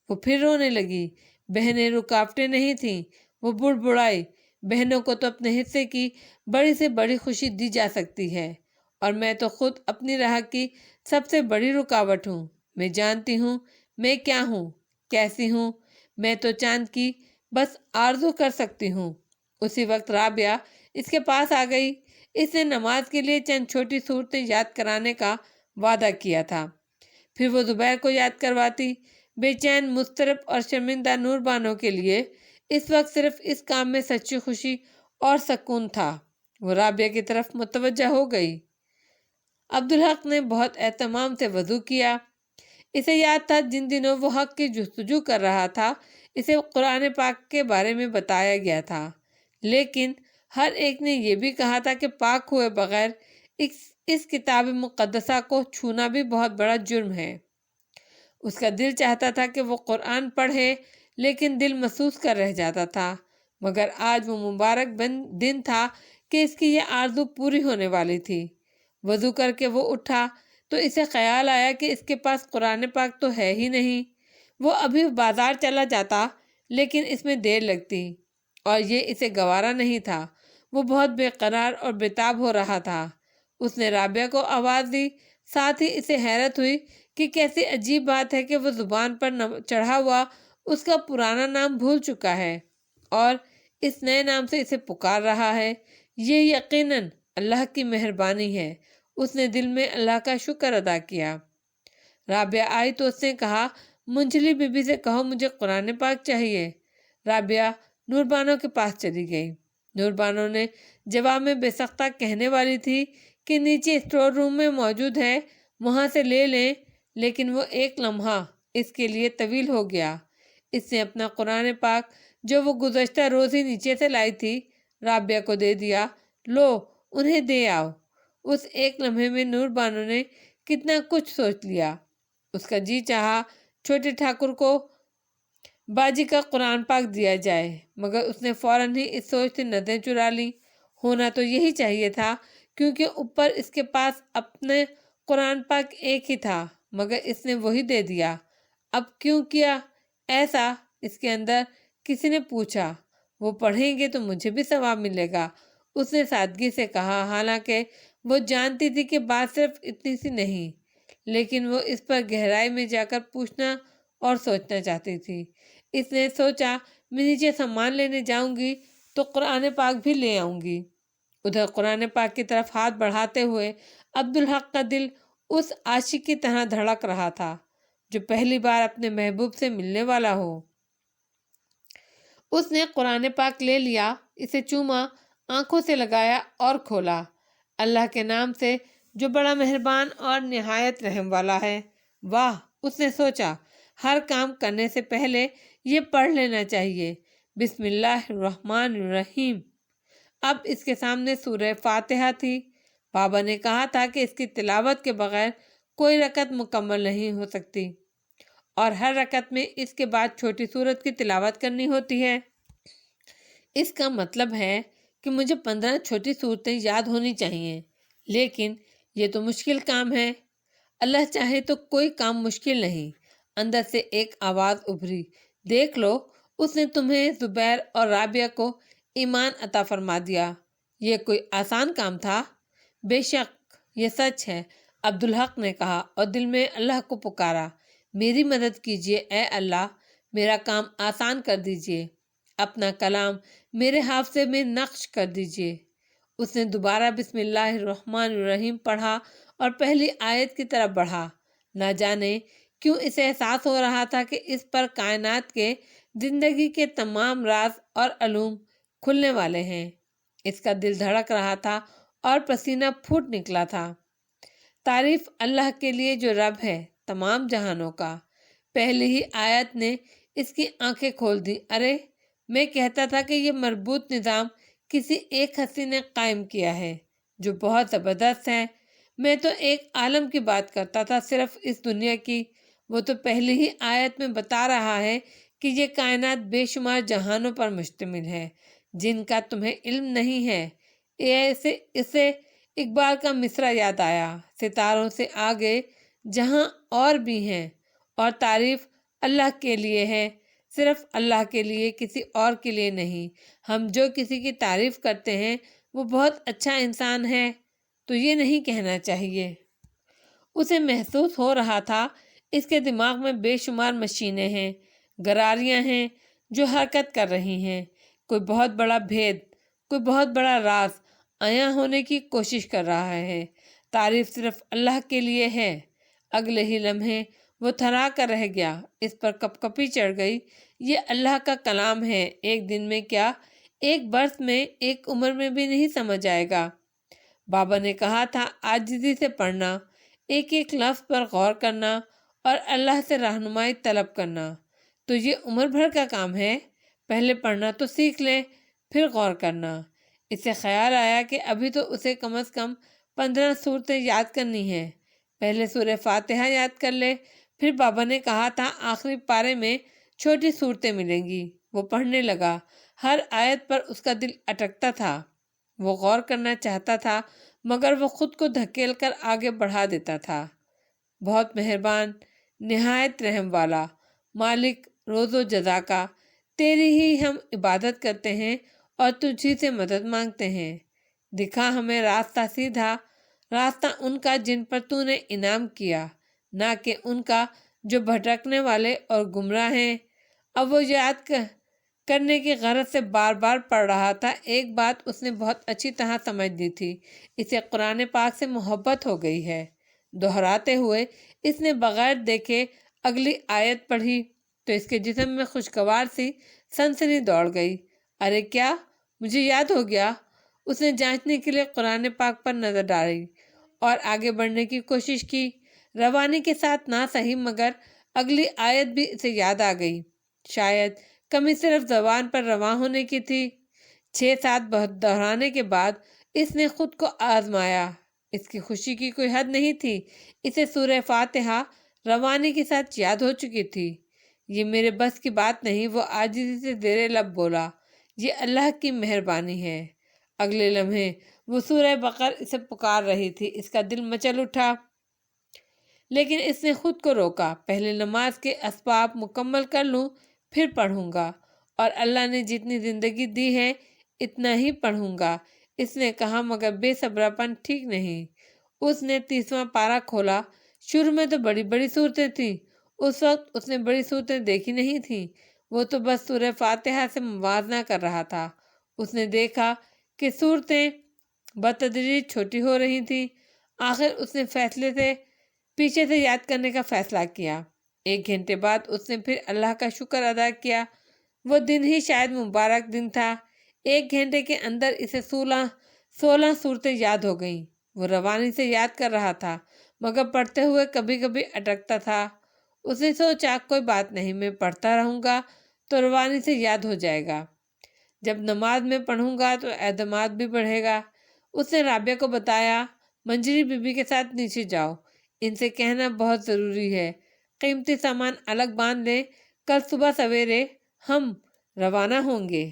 وہ پھر رونے لگی۔ بہنیں رکاوٹیں نہیں تھیں، وہ بڑبڑائی، بہنوں کو تو اپنے حصے کی بڑی سے بڑی خوشی دی جا سکتی ہے، اور میں تو خود اپنی راہ کی سب سے بڑی رکاوٹ ہوں۔ میں جانتی ہوں میں کیا ہوں، کیسی ہوں۔ میں تو چاند کی بس آرزو کر سکتی ہوں۔ اسی وقت رابعہ اس کے پاس آ گئی۔ اس نے نماز کے لیے چند چھوٹی صورتیں یاد کرانے کا وعدہ کیا تھا، پھر وہ زبیر کو یاد کرواتی۔ بے چین، مضطرب اور شرمندہ نور بانو کے لیے اس وقت صرف اس کام میں سچی خوشی اور سکون تھا۔ وہ رابعہ کی طرف متوجہ ہو گئی۔ عبدالحق نے بہت اہتمام سے وضو کیا۔ اسے یاد تھا جن دنوں وہ حق کی جستجو کر رہا تھا اسے قرآن پاک کے بارے میں بتایا گیا تھا، لیکن ہر ایک نے یہ بھی کہا تھا کہ پاک ہوئے بغیر اس کتاب مقدسہ کو چھونا بھی بہت بڑا جرم ہے۔ اس کا دل چاہتا تھا کہ وہ قرآن پڑھے، لیکن دل محسوس کر رہ جاتا تھا۔ مگر آج وہ مبارک دن تھا کہ اس کی یہ آرزو پوری ہونے والی تھی۔ وضو کر کے وہ اٹھا تو اسے خیال آیا کہ اس کے پاس قرآن پاک تو ہے ہی نہیں۔ وہ ابھی بازار چلا جاتا، لیکن اس میں دیر لگتی، اور یہ اسے گوارا نہیں تھا۔ وہ بہت بے قرار اور بےتاب ہو رہا تھا۔ اس نے رابعہ کو آواز دی، ساتھ ہی اسے حیرت ہوئی کہ کیسی عجیب بات ہے کہ وہ زبان پر چڑھا ہوا اس کا پرانا نام بھول چکا ہے اور اس نئے نام سے اسے پکار رہا ہے۔ یہ یقیناً اللہ کی مہربانی ہے۔ اس نے دل میں اللہ کا شکر ادا کیا۔ رابعہ آئی تو اس نے کہا، منجلی بی بی سے کہو مجھے قرآن پاک چاہیے۔ رابعہ نور بانو کے پاس چلی گئی۔ نور بانو نے جواب میں بے سختہ کہنے والی تھی کہ نیچے اسٹور روم میں موجود ہے، وہاں سے لے لیں، لیکن وہ ایک لمحہ اس کے لیے طویل ہو گیا۔ اس نے اپنا قرآن پاک جو وہ گزشتہ روز ہی نیچے سے لائی تھی رابعہ کو دے دیا۔ لو انہیں دے آؤ۔ اس ایک لمحے میں نور بانو نے کتنا کچھ سوچ لیا۔ اس کا جی چاہا چھوٹے ٹھاکر کو باجی کا قرآن پاک دیا جائے، مگر اس نے فوراً ہی اس سوچ سے نظریں چرا لیں۔ ہونا تو یہی چاہیے تھا، کیونکہ اوپر اس کے پاس اپنے قرآن پاک ایک ہی تھا، مگر اس نے وہی دے دیا۔ اب کیوں کیا ایسا؟ اس کے اندر کسی نے پوچھا۔ وہ پڑھیں گے تو مجھے بھی ثواب ملے گا، اس نے سادگی سے کہا، حالانکہ وہ جانتی تھی کہ بات صرف اتنی سی نہیں، لیکن وہ اس پر گہرائی میں جا کر پوچھنا اور سوچنا چاہتی تھی۔ اس نے سوچا میں نیچے سامان لینے جاؤں گی تو قرآن پاک بھی لے آؤں گی۔ ادھر قرآن پاک کی طرف ہاتھ بڑھاتے ہوئے عبدالحق کا دل اس عاشق کی طرح دھڑک رہا تھا جو پہلی بار اپنے محبوب سے ملنے والا ہو۔ اس نے قرآن پاک لے لیا، اسے چوما، آنکھوں سے لگایا اور کھولا۔ اللہ کے نام سے جو بڑا مہربان اور نہایت رحم والا ہے۔ واہ، اس نے سوچا، ہر کام کرنے سے پہلے یہ پڑھ لینا چاہیے، بسم اللہ الرحمن الرحیم۔ اب اس کے سامنے سورہ فاتحہ تھی۔ بابا نے کہا تھا کہ اس کی تلاوت کے بغیر کوئی رکعت مکمل نہیں ہو سکتی، اور ہر رکعت میں اس کے بعد چھوٹی سورت کی تلاوت کرنی ہوتی ہے۔ اس کا مطلب ہے کہ مجھے 15 چھوٹی صورتیں یاد ہونی چاہیے، لیکن یہ تو مشکل کام ہے۔ اللہ چاہے تو کوئی کام مشکل نہیں۔ اندر سے ایک آواز ابھری، دیکھ لو، اس نے تمہیں، زبیر اور رابعہ کو ایمان عطا فرما دیا۔ یہ کوئی آسان کام تھا؟ بے شک یہ سچ ہے، عبدالحق نے کہا اور دل میں اللہ کو پکارا، میری مدد کیجیے اے اللہ، میرا کام آسان کر دیجیے، اپنا کلام میرے حافظے میں نقش کر دیجیے۔ اس نے دوبارہ بسم اللہ الرحمن الرحیم پڑھا اور پہلی آیت کی طرف بڑھا۔ نہ جانے کیوں اسے احساس ہو رہا تھا کہ اس پر کائنات کے زندگی کے تمام راز اور علوم کھلنے والے ہیں۔ اس کا دل دھڑک رہا تھا اور پسینہ پھوٹ نکلا تھا۔ تعریف اللہ کے لیے جو رب ہے تمام جہانوں کا۔ پہلی ہی آیت نے اس کی آنکھیں کھول دی۔ ارے، میں کہتا تھا کہ یہ مربوط نظام کسی ایک ہستی نے قائم کیا ہے جو بہت زبردست ہے۔ میں تو ایک عالم کی بات کرتا تھا، صرف اس دنیا کی۔ وہ تو پہلی ہی آیت میں بتا رہا ہے کہ یہ کائنات بے شمار جہانوں پر مشتمل ہے جن کا تمہیں علم نہیں ہے۔ اسے اقبال کا مصرع یاد آیا، ستاروں سے آگے جہاں اور بھی ہیں، اور تعریف اللہ کے لیے ہے، صرف اللہ کے لیے، کسی اور کے لیے نہیں۔ ہم جو کسی کی تعریف کرتے ہیں وہ بہت اچھا انسان ہے تو یہ نہیں کہنا چاہیے۔ اسے محسوس ہو رہا تھا اس کے دماغ میں بے شمار مشینیں ہیں، گراریاں ہیں جو حرکت کر رہی ہیں۔ کوئی بہت بڑا بھید، کوئی بہت بڑا راز عیاں ہونے کی کوشش کر رہا ہے۔ تعریف صرف اللہ کے لیے ہے۔ اگلے ہی لمحے وہ تھرا کر رہ گیا، اس پر کپ کپی چڑھ گئی۔ یہ اللہ کا کلام ہے، ایک دن میں کیا، ایک برس میں، ایک عمر میں بھی نہیں سمجھ آئے گا۔ بابا نے کہا تھا عاجزی سے پڑھنا، ایک ایک لفظ پر غور کرنا اور اللہ سے رہنمائی طلب کرنا۔ تو یہ عمر بھر کا کام ہے، پہلے پڑھنا تو سیکھ لے، پھر غور کرنا۔ اسے خیال آیا کہ ابھی تو اسے کم از کم 15 صورتیں یاد کرنی ہیں۔ پہلے سورہ فاتحہ یاد کر لے۔ پھر بابا نے کہا تھا آخری پارے میں چھوٹی صورتیں ملیں گی۔ وہ پڑھنے لگا، ہر آیت پر اس کا دل اٹکتا تھا۔ وہ غور کرنا چاہتا تھا مگر وہ خود کو دھکیل کر آگے بڑھا دیتا تھا۔ بہت مہربان، نہایت رحم والا، مالک روز و جزا کا، تیری ہی ہم عبادت کرتے ہیں اور تجھی سے مدد مانگتے ہیں۔ دکھا ہمیں راستہ سیدھا، راستہ ان کا جن پر تو نے انعام کیا، نہ کہ ان کا جو بھٹکنے والے اور گمراہ ہیں۔ اب وہ یاد کرنے کی غرض سے بار بار پڑھ رہا تھا۔ ایک بات اس نے بہت اچھی طرح سمجھ لی تھی، اسے قرآن پاک سے محبت ہو گئی ہے۔ دہراتے ہوئے اس نے بغیر دیکھے اگلی آیت پڑھی تو اس کے جسم میں خوشگوار سی سنسنی دوڑ گئی۔ ارے کیا، مجھے یاد ہو گیا؟ اس نے جانچنے کے لیے قرآن پاک پر نظر ڈالی اور آگے بڑھنے کی کوشش کی۔ روانی کے ساتھ نہ صحیح مگر اگلی آیت بھی اسے یاد آ گئی۔ شاید کمی صرف زبان پر رواں ہونے کی تھی۔ 6-7 دہرانے کے بعد اس نے خود کو آزمایا۔ اس کی خوشی کی کوئی حد نہیں تھی۔ اسے سورہ فاتحہ روانی کے ساتھ یاد ہو چکی تھی۔ یہ میرے بس کی بات نہیں، وہ عاجزی سے زیر لب بولا، یہ اللہ کی مہربانی ہے۔ اگلے لمحے وہ سورہ بقر اسے پکار رہی تھی۔ اس کا دل مچل اٹھا، لیکن اس نے خود کو روکا۔ پہلے نماز کے اسباب مکمل کر لوں پھر پڑھوں گا، اور اللہ نے جتنی زندگی دی ہے اتنا ہی پڑھوں گا، اس نے کہا، مگر بے صبرا پن ٹھیک نہیں۔ اس نے 30واں پارہ کھولا۔ شروع میں تو بڑی بڑی صورتیں تھیں، اس وقت اس نے بڑی صورتیں دیکھی نہیں تھیں، وہ تو بس سورہ فاتحہ سے موازنہ کر رہا تھا۔ اس نے دیکھا کہ صورتیں بتدریج چھوٹی ہو رہی تھی۔ آخر اس نے فیصلے سے پیچھے سے یاد کرنے کا فیصلہ کیا۔ 1 گھنٹے بعد اس نے پھر اللہ کا شکر ادا کیا۔ وہ دن ہی شاید مبارک دن تھا۔ 1 گھنٹے کے اندر اسے 16 صورتیں یاد ہو گئیں۔ وہ روانی سے یاد کر رہا تھا، مگر پڑھتے ہوئے کبھی کبھی اٹکتا تھا۔ اس نے سوچا کوئی بات نہیں، میں پڑھتا رہوں گا تو روانی سے یاد ہو جائے گا۔ جب نماز میں پڑھوں گا تو اعتماد بھی بڑھے گا۔ اس نے رابعہ کو بتایا، منجری بی بی کے ساتھ نیچے جاؤ، ان سے کہنا بہت ضروری ہے، قیمتی سامان الگ باندھ لیں، کل صبح سویرے ہم روانہ ہوں گے۔